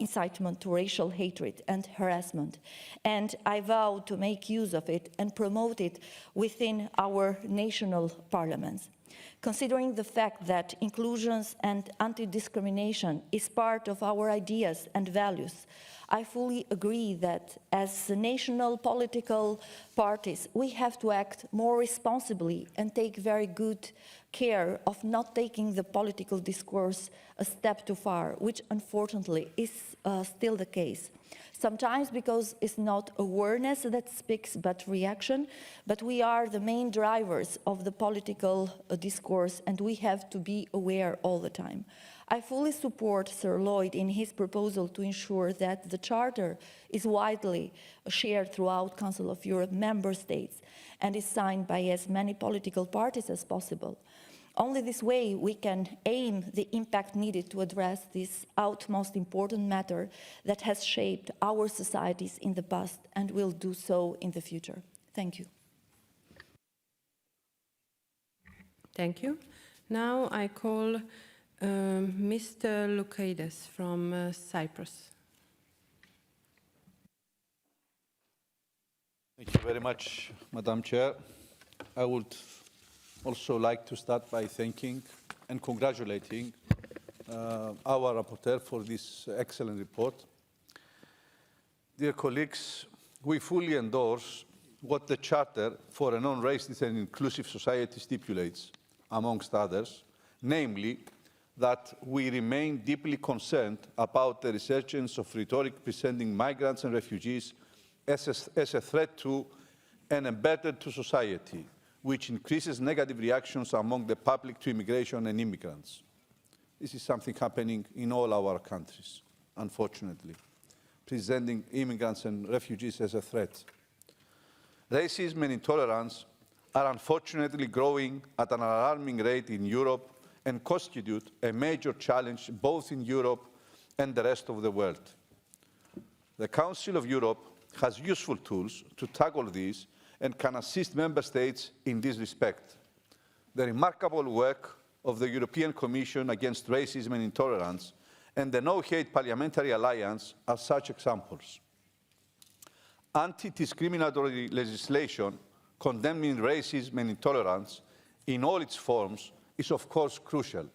incitement to racial hatred and harassment. And I vow to make use of it and promote it within our national parliaments. Considering the fact that inclusion and anti-discrimination is part of our ideas and values, I fully agree that as national political parties, we have to act more responsibly and take very good care of not taking the political discourse a step too far, which unfortunately is still the case. Sometimes because it's not awareness that speaks, but reaction, but we are the main drivers of the political discourse, and we have to be aware all the time. I fully support Sir Lloyd in his proposal to ensure that the Charter is widely shared throughout Council of Europe member states and is signed by as many political parties as possible. Only this way we can aim the impact needed to address this utmost important matter that has shaped our societies in the past and will do so in the future. Thank you. Thank you. Now I call Mr. Loukaides from Cyprus. Thank you very much, Madam Chair. I would also like to start by thanking and congratulating our rapporteur for this excellent report. Dear colleagues, we fully endorse what the Charter for a non-racist and inclusive society stipulates, amongst others, namely that we remain deeply concerned about the resurgence of rhetoric presenting migrants and refugees as a threat to and embedded to society, which increases negative reactions among the public to immigration and immigrants. This is something happening in all our countries, unfortunately, presenting immigrants and refugees as a threat. Racism and intolerance are unfortunately growing at an alarming rate in Europe and constitute a major challenge both in Europe and the rest of the world. The Council of Europe has useful tools to tackle this and can assist member states in this respect. The remarkable work of the European Commission against Racism and Intolerance and the No Hate Parliamentary Alliance are such examples. Anti-discriminatory legislation condemning racism and intolerance in all its forms is of course crucial.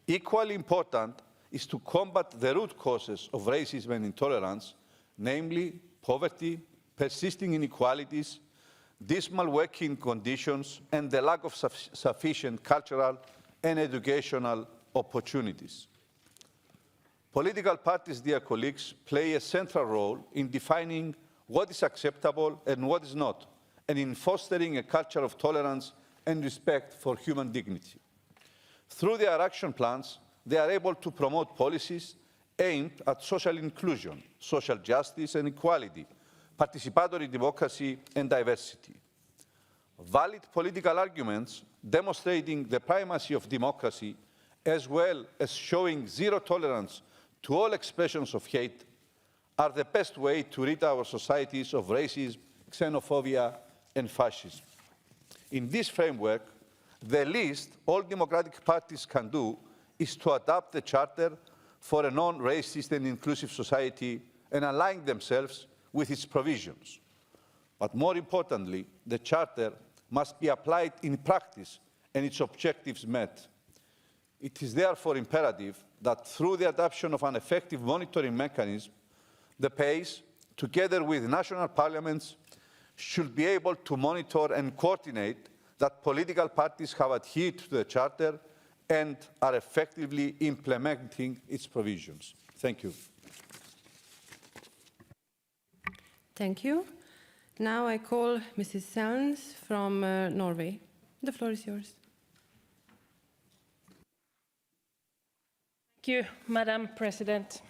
Equally important is to combat the root causes of racism and intolerance, namely poverty, persisting inequalities, dismal working conditions, and the lack of sufficient cultural and educational opportunities. Political parties, dear colleagues, play a central role in defining what is acceptable and what is not, and in fostering a culture of tolerance and respect for human dignity. Through their action plans, they are able to promote policies aimed at social inclusion, social justice and equality, participatory democracy and diversity. Valid political arguments demonstrating the primacy of democracy, as well as showing zero tolerance to all expressions of hate, are the best way to rid our societies of racism, xenophobia, and fascism. In this framework, the least all democratic parties can do is to adapt the Charter for a non-racist and inclusive society and align themselves with its provisions. But more importantly, the Charter must be applied in practice and its objectives met. It is therefore imperative that through the adoption of an effective monitoring mechanism, the PACE, together with national parliaments, should be able to monitor and coordinate that political parties have adhered to the Charter and are effectively implementing its provisions. Thank you. Thank you. Now I call Mrs. Selms from Norway. The floor is yours. Thank you, Madam President,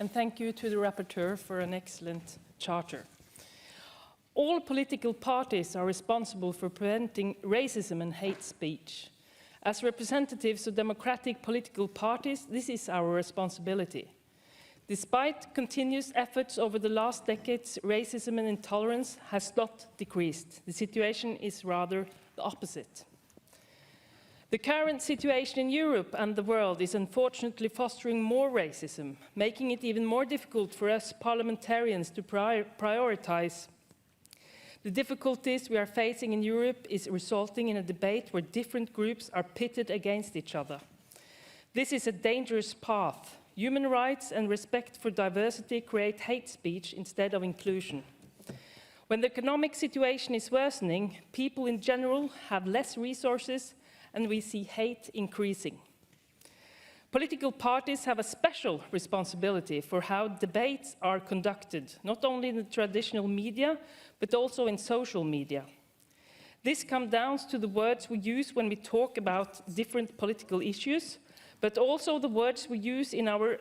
and thank you to the rapporteur for an excellent charter. All political parties are responsible for preventing racism and hate speech. As representatives of democratic political parties, this is our responsibility. Despite continuous efforts over the last decades, racism and intolerance has not decreased. The situation is rather the opposite. The current situation in Europe and the world is unfortunately fostering more racism, making it even more difficult for us parliamentarians to prioritize. The difficulties we are facing in Europe is resulting in a debate where different groups are pitted against each other. This is a dangerous path. Human rights and respect for diversity create hate speech instead of inclusion. When the economic situation is worsening, people in general have less resources and we see hate increasing. Political parties have a special responsibility for how debates are conducted, not only in the traditional media, but also in social media. This comes down to the words we use when we talk about different political issues, but also the words we use in our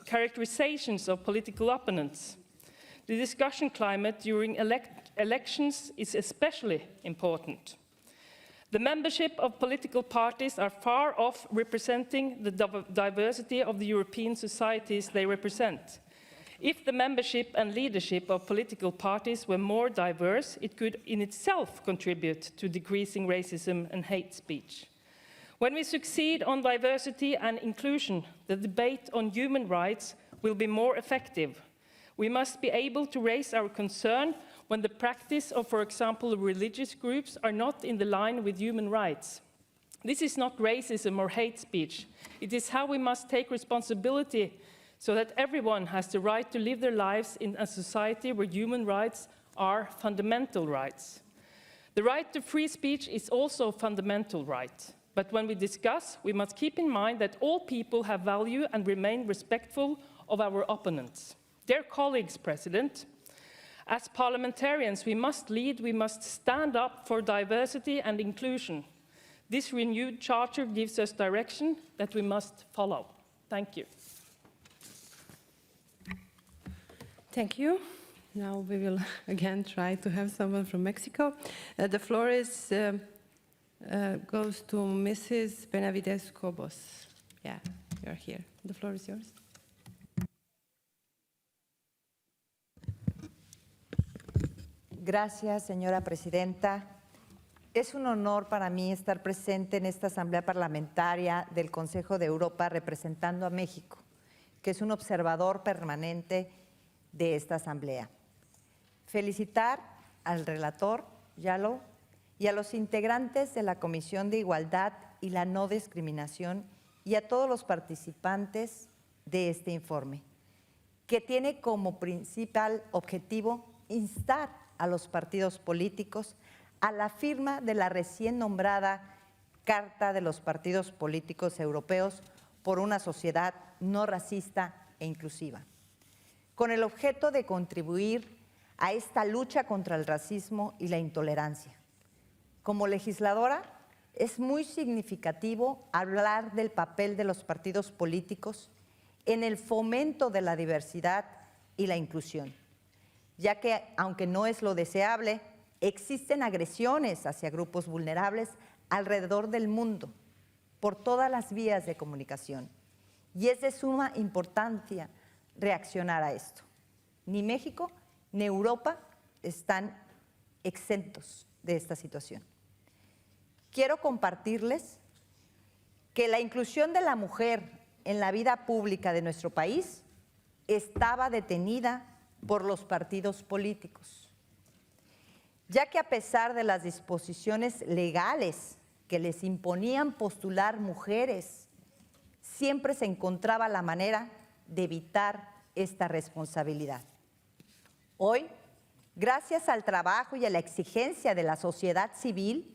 characterizations of political opponents. The discussion climate during elections is especially important. The membership of political parties are far off representing the diversity of the European societies they represent. If the membership and leadership of political parties were more diverse, it could in itself contribute to decreasing racism and hate speech. When we succeed on diversity and inclusion, the debate on human rights will be more effective. We must be able to raise our concern when the practice of, for example, religious groups are not in the line with human rights. This is not racism or hate speech. It is how we must take responsibility so that everyone has the right to live their lives in a society where human rights are fundamental rights. The right to free speech is also a fundamental right. But when we discuss, we must keep in mind that all people have value and remain respectful of our opponents. Dear colleagues, President, as parliamentarians, we must lead, we must stand up for diversity and inclusion. This renewed charter gives us direction that we must follow. Thank you. Thank you. Now we will again try to have someone from Mexico. The floor is, goes to Mrs. Benavides Cobos. Yeah, you're here. The floor is yours. Gracias, señora presidenta. Es un honor para mí estar presente en esta Asamblea Parlamentaria del Consejo de Europa representando a México, que es un observador permanente de esta Asamblea. Felicitar al relator Yalo y a los integrantes de la Comisión de Igualdad y la No Discriminación y a todos los participantes de este informe, que tiene como principal objetivo instar a los partidos políticos a la firma de la recién nombrada Carta de los Partidos Políticos Europeos por una sociedad no racista e inclusiva, con el objeto de contribuir a esta lucha contra el racismo y la intolerancia. Como legisladora, es muy significativo hablar del papel de los partidos políticos en el fomento de la diversidad y la inclusión, ya que, aunque no es lo deseable, existen agresiones hacia grupos vulnerables alrededor del mundo por todas las vías de comunicación, y es de suma importancia reaccionar a esto. Ni México ni Europa están exentos de esta situación. Quiero compartirles que la inclusión de la mujer en la vida pública de nuestro país estaba detenida por los partidos políticos, ya que a pesar de las disposiciones legales que les imponían postular mujeres, siempre se encontraba la manera de evitar esta responsabilidad. Hoy, gracias al trabajo y a la exigencia de la sociedad civil,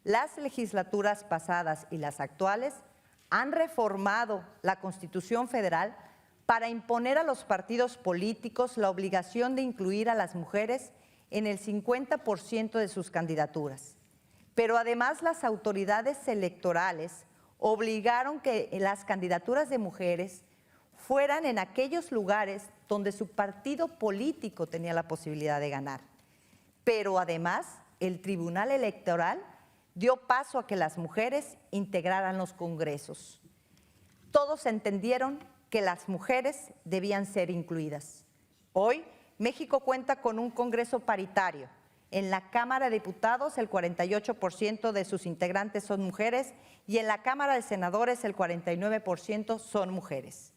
las legislaturas pasadas y las actuales han reformado la Constitución Federal para imponer a los partidos políticos la obligación de incluir a las mujeres en el 50% de sus candidaturas. Pero además las autoridades electorales obligaron que las candidaturas de mujeres fueran en aquellos lugares donde su partido político tenía la posibilidad de ganar. Pero además, el Tribunal Electoral dio paso a que las mujeres integraran los congresos. Todos entendieron que las mujeres debían ser incluidas. Hoy, México cuenta con un Congreso paritario. En la Cámara de Diputados, el 48% de sus integrantes son mujeres y en la Cámara de Senadores, el 49% son mujeres.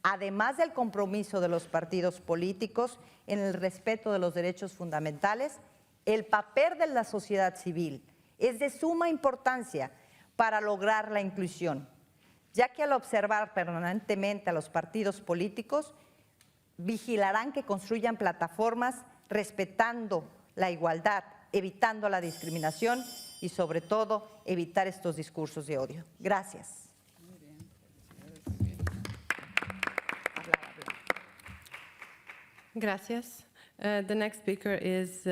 Además del compromiso de los partidos políticos en el respeto de los derechos fundamentales, el papel de la sociedad civil es de suma importancia para lograr la inclusión, ya que al observar permanentemente a los partidos políticos, vigilarán que construyan plataformas respetando la igualdad, evitando la discriminación y, sobre todo, evitar estos discursos de odio. Gracias. Gracias. The next speaker is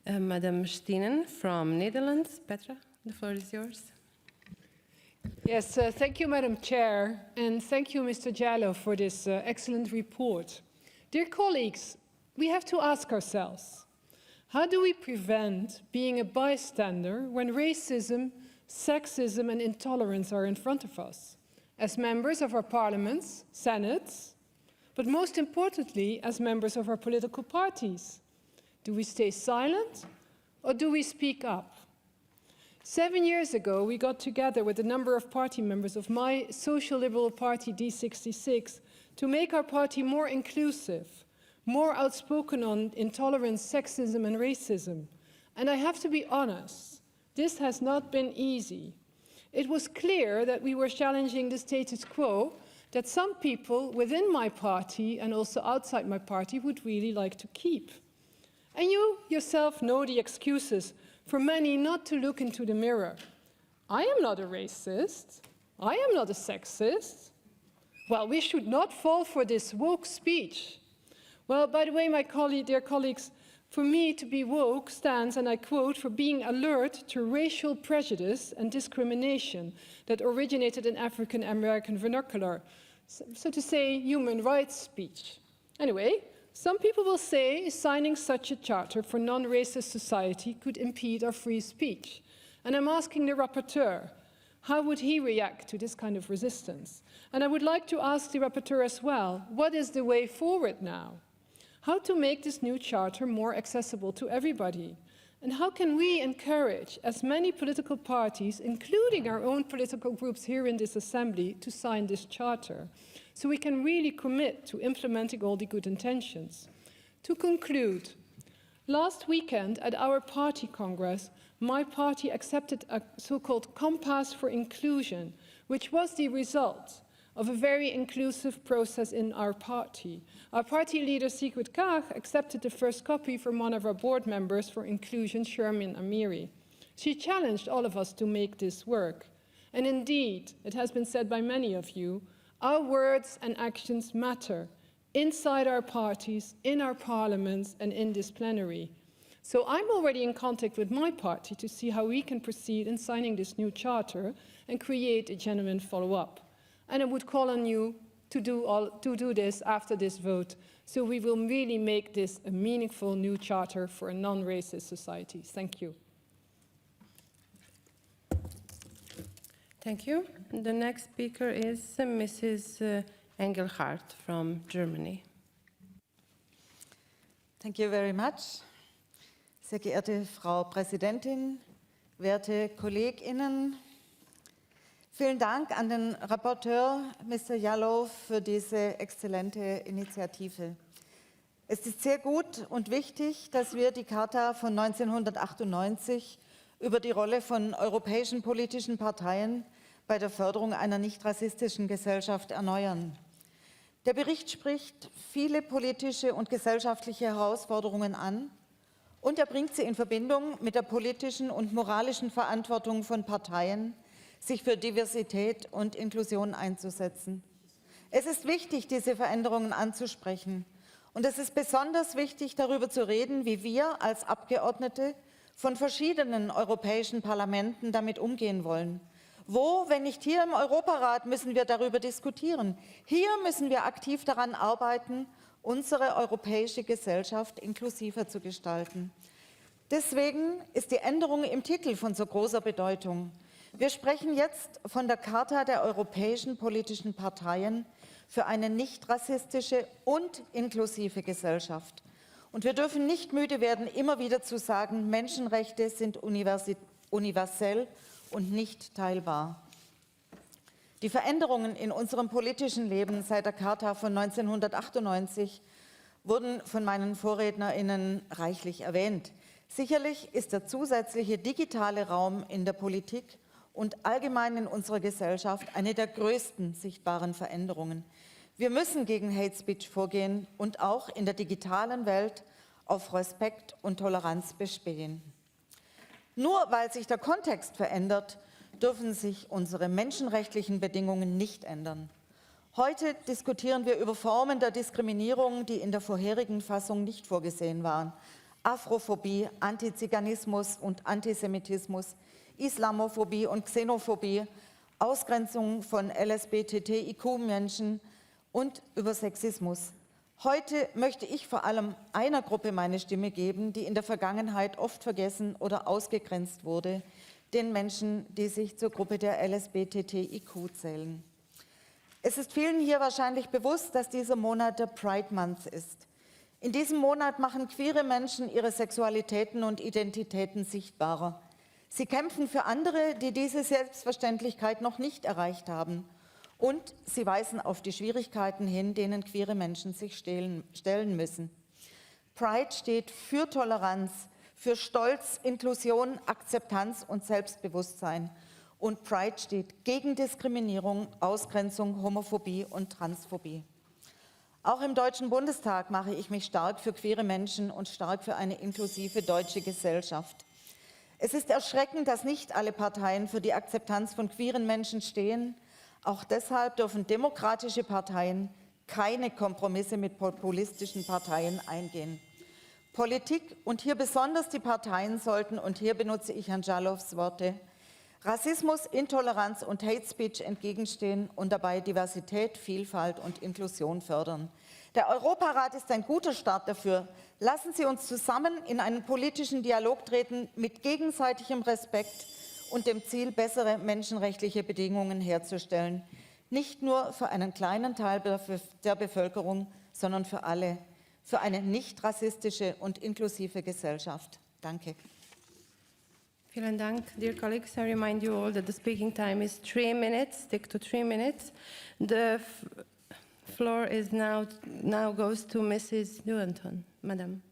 Madam Stinen from Netherlands. Petra, the floor is yours. Yes, thank you, Madam Chair, and thank you, Mr. Jallo, for this excellent report. Dear colleagues, we have to ask ourselves, how do we prevent being a bystander when racism, sexism, and intolerance are in front of us, as members of our parliaments, senates, but most importantly, as members of our political parties? Do we stay silent or do we speak up? 7 years ago, we got together with a number of party members of my social liberal party, D66, to make our party more inclusive, more outspoken on intolerance, sexism, and racism. And I have to be honest, this has not been easy. It was clear that we were challenging the status quo that some people within my party and also outside my party would really like to keep. And you yourself know the excuses for many not to look into the mirror. I am not a racist. I am not a sexist. Well, we should not fall for this woke speech. Well, by the way, my dear colleagues, for me to be woke stands, and I quote, for being alert to racial prejudice and discrimination that originated in African American vernacular, so to say, human rights speech. Anyway, some people will say signing such a charter for non-racist society could impede our free speech. And I'm asking the rapporteur, how would he react to this kind of resistance? And I would like to ask the rapporteur as well, what is the way forward now? How to make this new charter more accessible to everybody? And how can we encourage as many political parties, including our own political groups here in this assembly, to sign this charter, so we can really commit to implementing all the good intentions? To conclude, Last weekend at our party congress, my party accepted a so-called Compass for Inclusion, which was the result of a very inclusive process in our party. Our party leader, Sigrid Kaag, accepted the first copy from one of our board members for inclusion, Shermin Amiri. She challenged all of us to make this work. And indeed, it has been said by many of you, our words and actions matter inside our parties, in our parliaments, and in this plenary. So I'm already in contact with my party to see how we can proceed in signing this new charter and create a genuine follow-up. And I would call on you to do this after this vote, so we will really make this a meaningful new charter for a non-racist society. Thank you. Thank you. The next speaker is Mrs. Engelhardt from Germany. Thank you very much. Sehr geehrte Frau Präsidentin, werte KollegInnen, vielen Dank an den Rapporteur, Mr. Jallow, für diese exzellente Initiative. Es ist sehr gut und wichtig, dass wir die Charta von 1998 über die Rolle von europäischen politischen Parteien bei der Förderung einer nicht rassistischen Gesellschaft erneuern. Der Bericht spricht viele politische und gesellschaftliche Herausforderungen an und er bringt sie in Verbindung mit der politischen und moralischen Verantwortung von Parteien, sich für Diversität und Inklusion einzusetzen. Es ist wichtig, diese Veränderungen anzusprechen. Und es ist besonders wichtig, darüber zu reden, wie wir als Abgeordnete von verschiedenen europäischen Parlamenten damit umgehen wollen. Wo, wenn nicht hier im Europarat, müssen wir darüber diskutieren? Hier müssen wir aktiv daran arbeiten, unsere europäische Gesellschaft inklusiver zu gestalten. Deswegen ist die Änderung im Titel von so großer Bedeutung. Wir sprechen jetzt von der Charta der europäischen politischen Parteien für eine nicht rassistische und inklusive Gesellschaft. Und wir dürfen nicht müde werden, immer wieder zu sagen, Menschenrechte sind universell und nicht teilbar. Die Veränderungen in unserem politischen Leben seit der Charta von 1998 wurden von meinen VorrednerInnen reichlich erwähnt. Sicherlich ist der zusätzliche digitale Raum in der Politik und allgemein in unserer Gesellschaft eine der größten sichtbaren Veränderungen. Wir müssen gegen Hate Speech vorgehen und auch in der digitalen Welt auf Respekt und Toleranz bestehen. Nur weil sich der Kontext verändert, dürfen sich unsere menschenrechtlichen Bedingungen nicht ändern. Heute diskutieren wir über Formen der Diskriminierung, die in der vorherigen Fassung nicht vorgesehen waren. Afrophobie, Antiziganismus und Antisemitismus, Islamophobie und Xenophobie, Ausgrenzung von LSBTTIQ-Menschen und über Sexismus. Heute möchte ich vor allem einer Gruppe meine Stimme geben, die in der Vergangenheit oft vergessen oder ausgegrenzt wurde, den Menschen, die sich zur Gruppe der LSBTTIQ zählen. Es ist vielen hier wahrscheinlich bewusst, dass dieser Monat der Pride Month ist. In diesem Monat machen queere Menschen ihre Sexualitäten und Identitäten sichtbarer. Sie kämpfen für andere, die diese Selbstverständlichkeit noch nicht erreicht haben. Und sie weisen auf die Schwierigkeiten hin, denen queere Menschen sich stellen müssen. Pride steht für Toleranz, für Stolz, Inklusion, Akzeptanz und Selbstbewusstsein. Und Pride steht gegen Diskriminierung, Ausgrenzung, Homophobie und Transphobie. Auch im Deutschen Bundestag mache ich mich stark für queere Menschen und stark für eine inklusive deutsche Gesellschaft. Es ist erschreckend, dass nicht alle Parteien für die Akzeptanz von queeren Menschen stehen. Auch deshalb dürfen demokratische Parteien keine Kompromisse mit populistischen Parteien eingehen. Politik und hier besonders die Parteien sollten, und hier benutze ich Herrn Jallows Worte, Rassismus, Intoleranz und Hate Speech entgegenstehen und dabei Diversität, Vielfalt und Inklusion fördern. Der Europarat ist ein guter Start dafür. Lassen Sie uns zusammen in einen politischen Dialog treten mit gegenseitigem Respekt und dem Ziel, bessere menschenrechtliche Bedingungen herzustellen. Nicht nur für einen kleinen Teil der Bevölkerung, sondern für alle. Für eine nicht rassistische und inklusive Gesellschaft. Danke. Vielen Dank, dear colleagues. I remind you all that the speaking time is 3 minutes. Stick to 3 minutes. The floor is now goes to Mrs. Newington, Madam.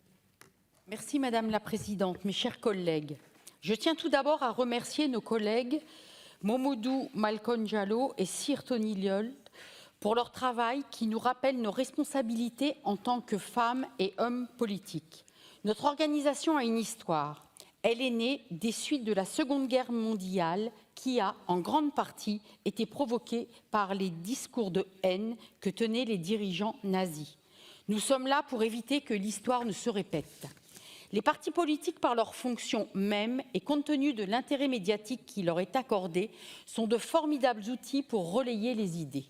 Merci Madame la Présidente, mes chers collègues. Je tiens tout d'abord à remercier nos collègues Momodou Malcolm Diallo et Sir Tony Lyold pour leur travail qui nous rappelle nos responsabilités en tant que femmes et hommes politiques. Notre organisation a une histoire. Elle est née des suites de la Seconde Guerre mondiale qui a, en grande partie, été provoquée par les discours de haine que tenaient les dirigeants nazis. Nous sommes là pour éviter que l'histoire ne se répète. Les partis politiques, par leur fonction même et compte tenu de l'intérêt médiatique qui leur est accordé, sont de formidables outils pour relayer les idées.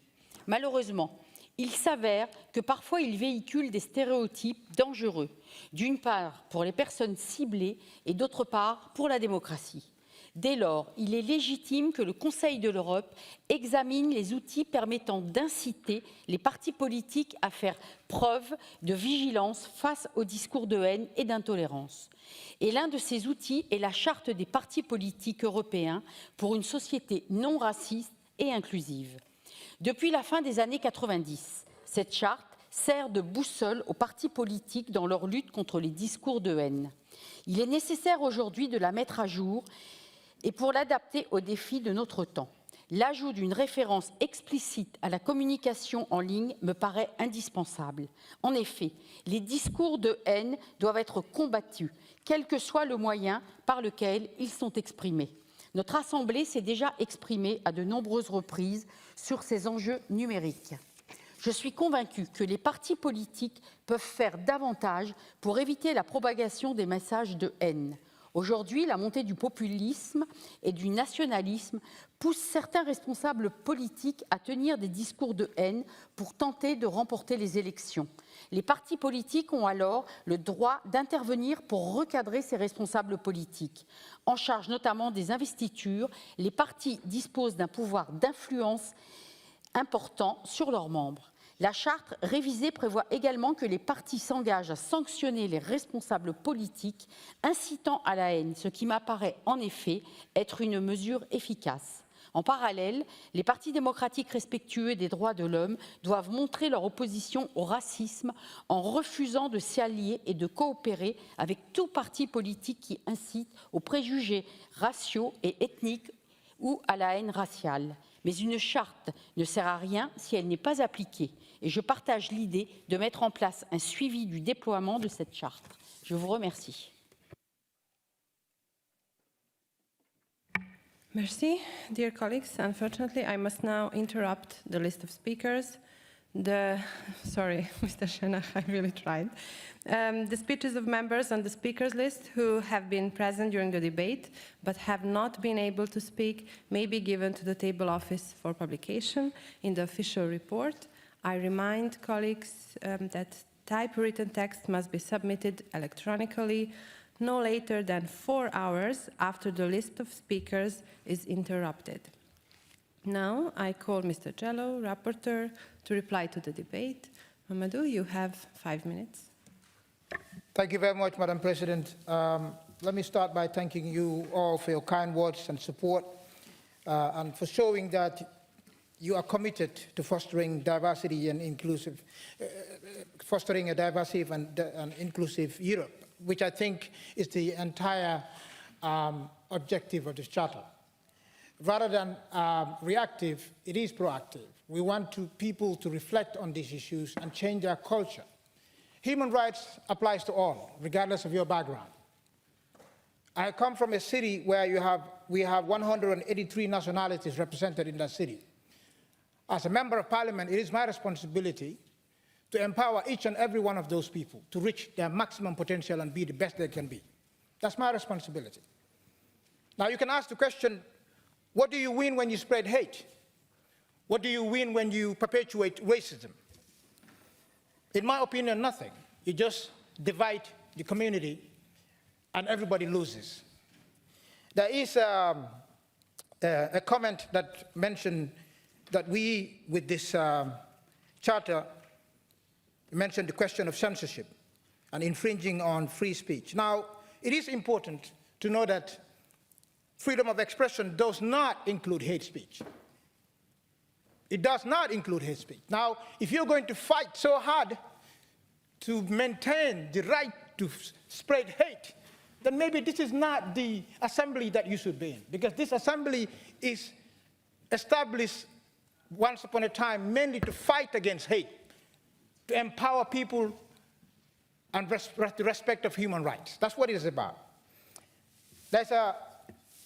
Malheureusement, il s'avère que parfois ils véhiculent des stéréotypes dangereux, d'une part pour les personnes ciblées et d'autre part pour la démocratie. Dès lors, il est légitime que le Conseil de l'Europe examine les outils permettant d'inciter les partis politiques à faire preuve de vigilance face aux discours de haine et d'intolérance. Et l'un de ces outils est la Charte des partis politiques européens pour une société non raciste et inclusive. Depuis la fin des années 90, cette charte sert de boussole aux partis politiques dans leur lutte contre les discours de haine. Il est nécessaire aujourd'hui de la mettre à jour et pour l'adapter aux défis de notre temps. L'ajout d'une référence explicite à la communication en ligne me paraît indispensable. En effet, les discours de haine doivent être combattus, quel que soit le moyen par lequel ils sont exprimés. Notre Assemblée s'est déjà exprimée à de nombreuses reprises sur ces enjeux numériques. Je suis convaincue que les partis politiques peuvent faire davantage pour éviter la propagation des messages de haine. Aujourd'hui, la montée du populisme et du nationalisme pousse certains responsables politiques à tenir des discours de haine pour tenter de remporter les élections. Les partis politiques ont alors le droit d'intervenir pour recadrer ces responsables politiques. En charge notamment des investitures, les partis disposent d'un pouvoir d'influence important sur leurs membres. La charte révisée prévoit également que les partis s'engagent à sanctionner les responsables politiques incitant à la haine, ce qui m'apparaît en effet être une mesure efficace. En parallèle, les partis démocratiques respectueux des droits de l'homme doivent montrer leur opposition au racisme en refusant de s'allier et de coopérer avec tout parti politique qui incite aux préjugés raciaux et ethniques ou à la haine raciale. Mais une charte ne sert à rien si elle n'est pas appliquée. Et je partage l'idée de mettre en place un suivi du déploiement de cette charte. Je vous remercie. Merci, dear colleagues. Unfortunately, I must now interrupt the list of speakers. Sorry, Mr. Schenach, I really tried. The speeches of members on the speakers list who have been present during the debate but have not been able to speak may be given to the table office for publication in the official report. I remind colleagues that typewritten text must be submitted electronically no later than 4 hours after the list of speakers is interrupted. Now I call Mr. Jello, rapporteur, to reply to the debate. Mamadou, you have 5 minutes. Thank you very much, Madam President. Let me start by thanking you all for your kind words and support and for showing that you are committed to fostering diversity and inclusive, fostering a diverse and inclusive Europe, which I think is the entire objective of this Charter. Rather than reactive, it is proactive. We want people to reflect on these issues and change their culture. Human rights applies to all, regardless of your background. I come from a city where we have 183 nationalities represented in that city. As a member of parliament, it is my responsibility to empower each and every one of those people to reach their maximum potential and be the best they can be. That's my responsibility. Now you can ask the question, what do you win when you spread hate? What do you win when you perpetuate racism? In my opinion, nothing. You just divide the community and everybody loses. There is a comment that mentioned that we, with this charter, mentioned the question of censorship and infringing on free speech. Now, it is important to know that freedom of expression does not include hate speech. It does not include hate speech. Now, if you're going to fight so hard to maintain the right to spread hate, then maybe this is not the assembly that you should be in, because this assembly is established once upon a time mainly to fight against hate, to empower people and the respect of human rights. That's what it is about. I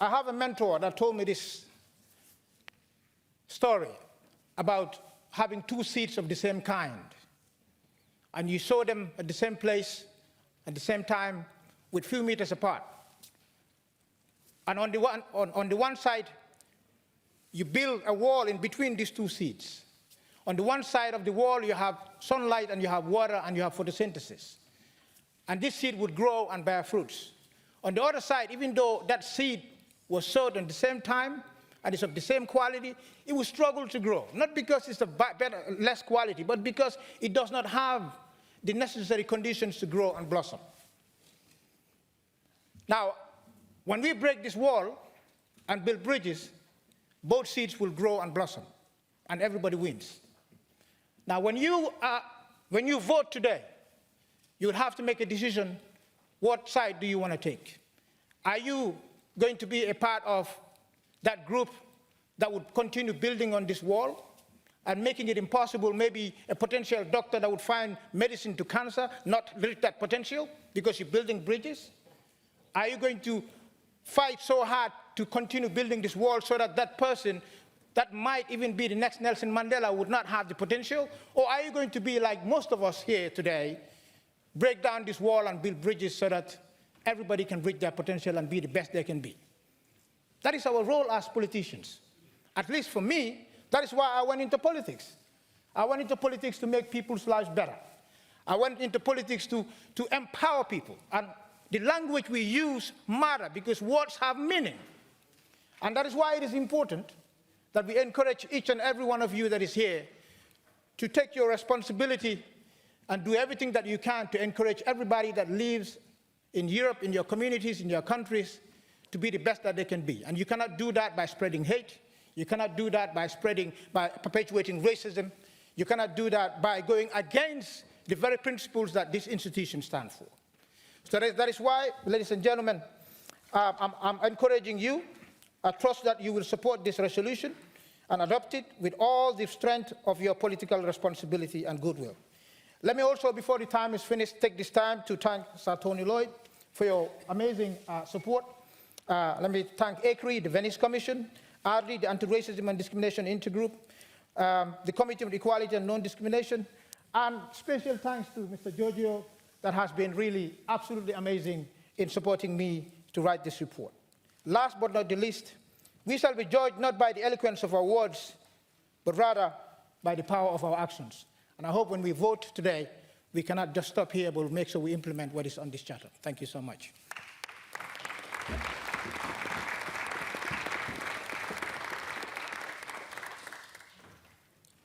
have a mentor that told me this story about having two seeds of the same kind, and you sow them at the same place at the same time with few meters apart. And on the one side, you build a wall in between these two seeds. On the one side of the wall, you have sunlight and you have water and you have photosynthesis. And this seed would grow and bear fruits. On the other side, even though that seed was sowed at the same time and is of the same quality, it will struggle to grow. Not because it's less quality, but because it does not have the necessary conditions to grow and blossom. Now, when we break this wall and build bridges, both seeds will grow and blossom, and everybody wins. Now, when you vote today, you will have to make a decision, what side do you want to take? Are you going to be a part of that group that would continue building on this wall and making it impossible, maybe a potential doctor that would find medicine to cancer, not reach that potential because you're building bridges? Are you going to fight so hard to continue building this wall so that that person that might even be the next Nelson Mandela would not have the potential? Or are you going to be like most of us here today, break down this wall and build bridges so that everybody can reach their potential and be the best they can be? That is our role as politicians. At least for me, that is why I went into politics. I went into politics to make people's lives better. I went into politics to empower people. And the language we use matters because words have meaning. And that is why it is important that we encourage each and every one of you that is here to take your responsibility and do everything that you can to encourage everybody that lives in Europe, in your communities, in your countries, to be the best that they can be. And you cannot do that by spreading hate. You cannot do that by perpetuating racism. You cannot do that by going against the very principles that this institution stands for. So that is why, ladies and gentlemen, I'm encouraging you. I trust that you will support this resolution and adopt it with all the strength of your political responsibility and goodwill. Let me also, before the time is finished, take this time to thank Sir Tony Lloyd for your amazing support. Let me thank ACRI, the Venice Commission, ARDI, the Anti-Racism and Discrimination Intergroup, the Committee on Equality and Non-Discrimination, and special thanks to Mr. Giorgio that has been really absolutely amazing in supporting me to write this report. Last but not the least, we shall be judged not by the eloquence of our words, but rather by the power of our actions. And I hope when we vote today, we cannot just stop here, but we'll make sure we implement what is on this charter. Thank you so much.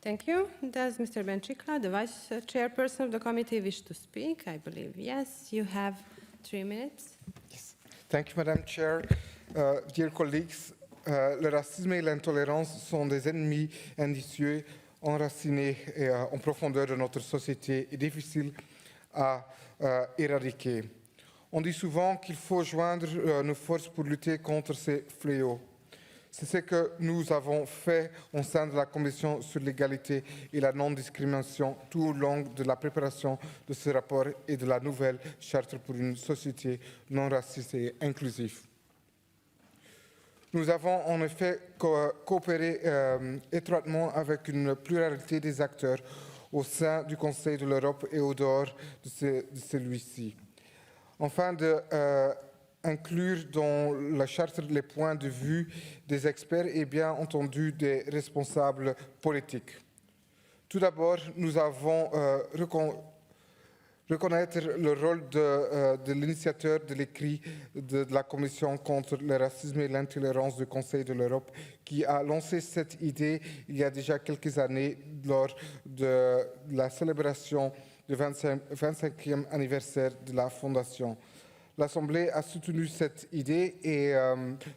Thank you. Does Mr. Benchikla, the Vice Chairperson of the committee, wish to speak? I believe yes. You have 3 minutes. Yes. Thank you, Madam Chair. Dear colleagues, le racisme et l'intolérance sont des ennemis indicieux, enracinés en profondeur de notre société et difficiles à éradiquer. On dit souvent qu'il faut joindre nos forces pour lutter contre ces fléaux. C'est ce que nous avons fait au sein de la Commission sur l'égalité et la non-discrimination tout au long de la préparation de ce rapport et de la nouvelle charte pour une société non raciste et inclusive. Nous avons en effet coopéré étroitement avec une pluralité des acteurs au sein du Conseil de l'Europe et au dehors de celui-ci, afin d'inclure dans la charte les points de vue des experts et bien entendu des responsables politiques. Tout d'abord, nous avons reconnaître le rôle de l'initiateur de l'écrit de la Commission contre le racisme et l'intolérance du Conseil de l'Europe, qui a lancé cette idée il y a déjà quelques années lors de la célébration du 25e anniversaire de la Fondation. L'Assemblée a soutenu cette idée et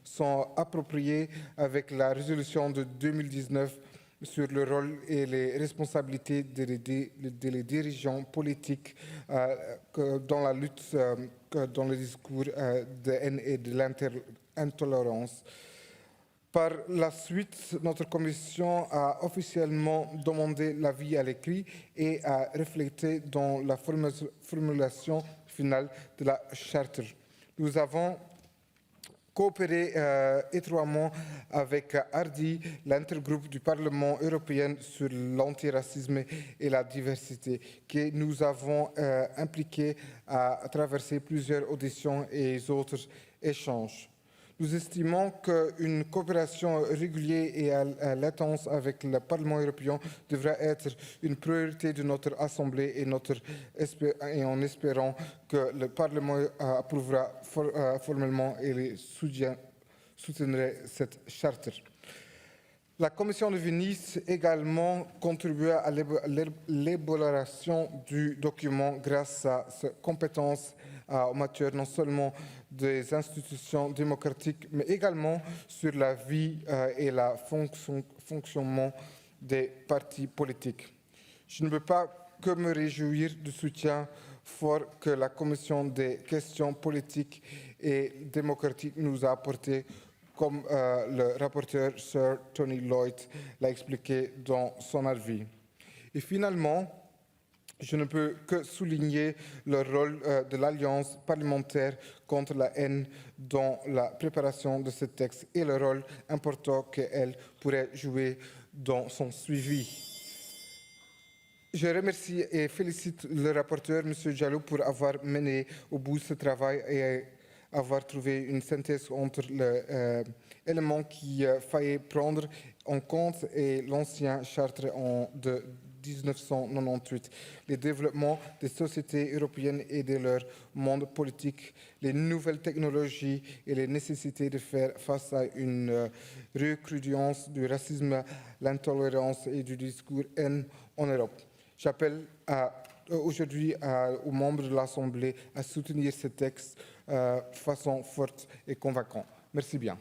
s'en approprié avec la résolution de 2019 sur le rôle et les responsabilités des dirigeants politiques dans la lutte dans le discours de haine et de l'intolérance. Par la suite, notre commission a officiellement demandé l'avis à l'écrit et a reflété dans la formulation finale de la charte. Nous avons coopéré étroitement avec Hardy, l'intergroupe du Parlement européen sur l'antiracisme et la diversité, que nous avons impliqué à traverser plusieurs auditions et autres échanges. Nous estimons qu'une coopération régulière et intense avec le Parlement européen devra être une priorité de notre Assemblée et en espérant que le Parlement approuvera formellement et soutiendra cette charte. La Commission de Venise également contribua à l'élaboration du document grâce à ses compétences en matière non seulement des institutions démocratiques, mais également sur la vie et le fonctionnement des partis politiques. Je ne peux pas que me réjouir du soutien fort que la Commission des questions politiques et démocratiques nous a apporté, comme le rapporteur Sir Tony Lloyd l'a expliqué dans son avis. Et finalement, je ne peux que souligner le rôle de l'Alliance parlementaire contre la haine dans la préparation de ce texte et le rôle important qu'elle pourrait jouer dans son suivi. Je remercie et félicite le rapporteur, M. Diallo, pour avoir mené au bout ce travail et avoir trouvé une synthèse entre les éléments qu'il fallait prendre en compte et l'ancien charte de 1998, les développements des sociétés européennes et de leur monde politique, les nouvelles technologies et les nécessités de faire face à une recrudescence du racisme, l'intolérance et du discours haine en Europe. J'appelle aujourd'hui aux membres de l'Assemblée à soutenir ce texte de façon forte et convaincante. Merci bien.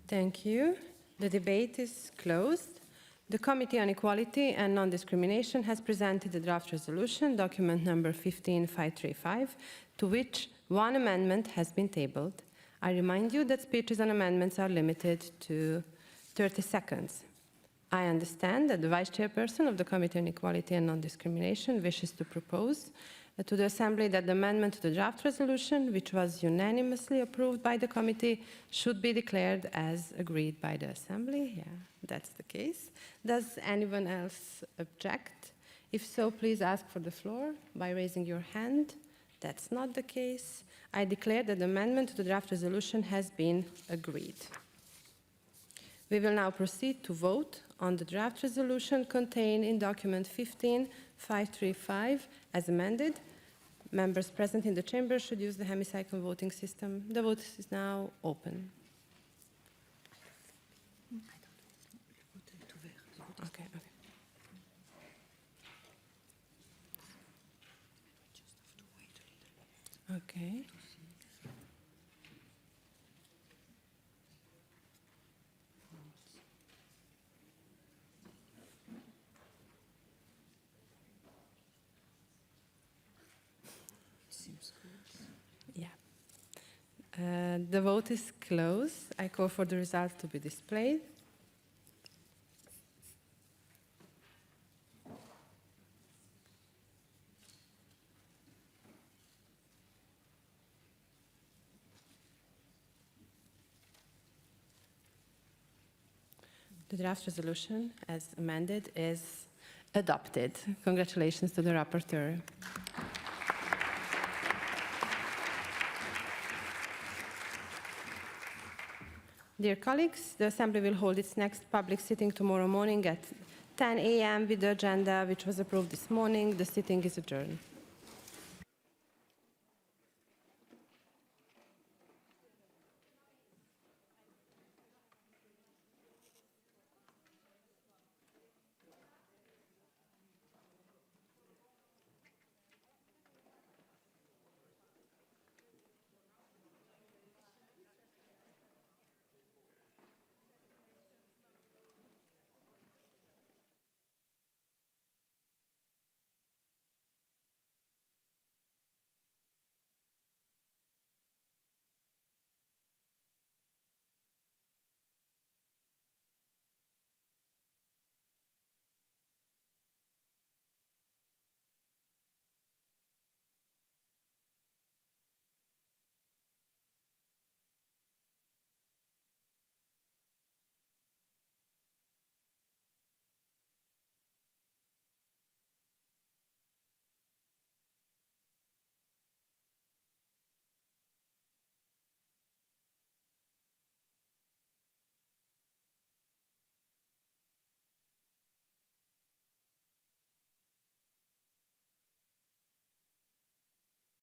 Thank you. The debate is closed. The Committee on Equality and Non-Discrimination has presented a draft resolution, document number 15535, to which one amendment has been tabled. I remind you that speeches on amendments are limited to 30 seconds. I understand that the Vice Chairperson of the Committee on Equality and Non-Discrimination wishes to propose to the Assembly that the amendment to the draft resolution, which was unanimously approved by the committee, should be declared as agreed by the Assembly. Yeah, that's the case. Does anyone else object? If so, please ask for the floor by raising your hand. That's not the case. I declare that the amendment to the draft resolution has been agreed. We will now proceed to vote on the draft resolution contained in document 15535 as amended. Members present in the chamber should use the hemicycle voting system. The vote is now open. Okay. Okay. The vote is closed. I call for the results to be displayed. The draft resolution, as amended, is adopted. Congratulations to the rapporteur. Dear colleagues, the Assembly will hold its next public sitting tomorrow morning at 10 a.m. with the agenda which was approved this morning. The sitting is adjourned.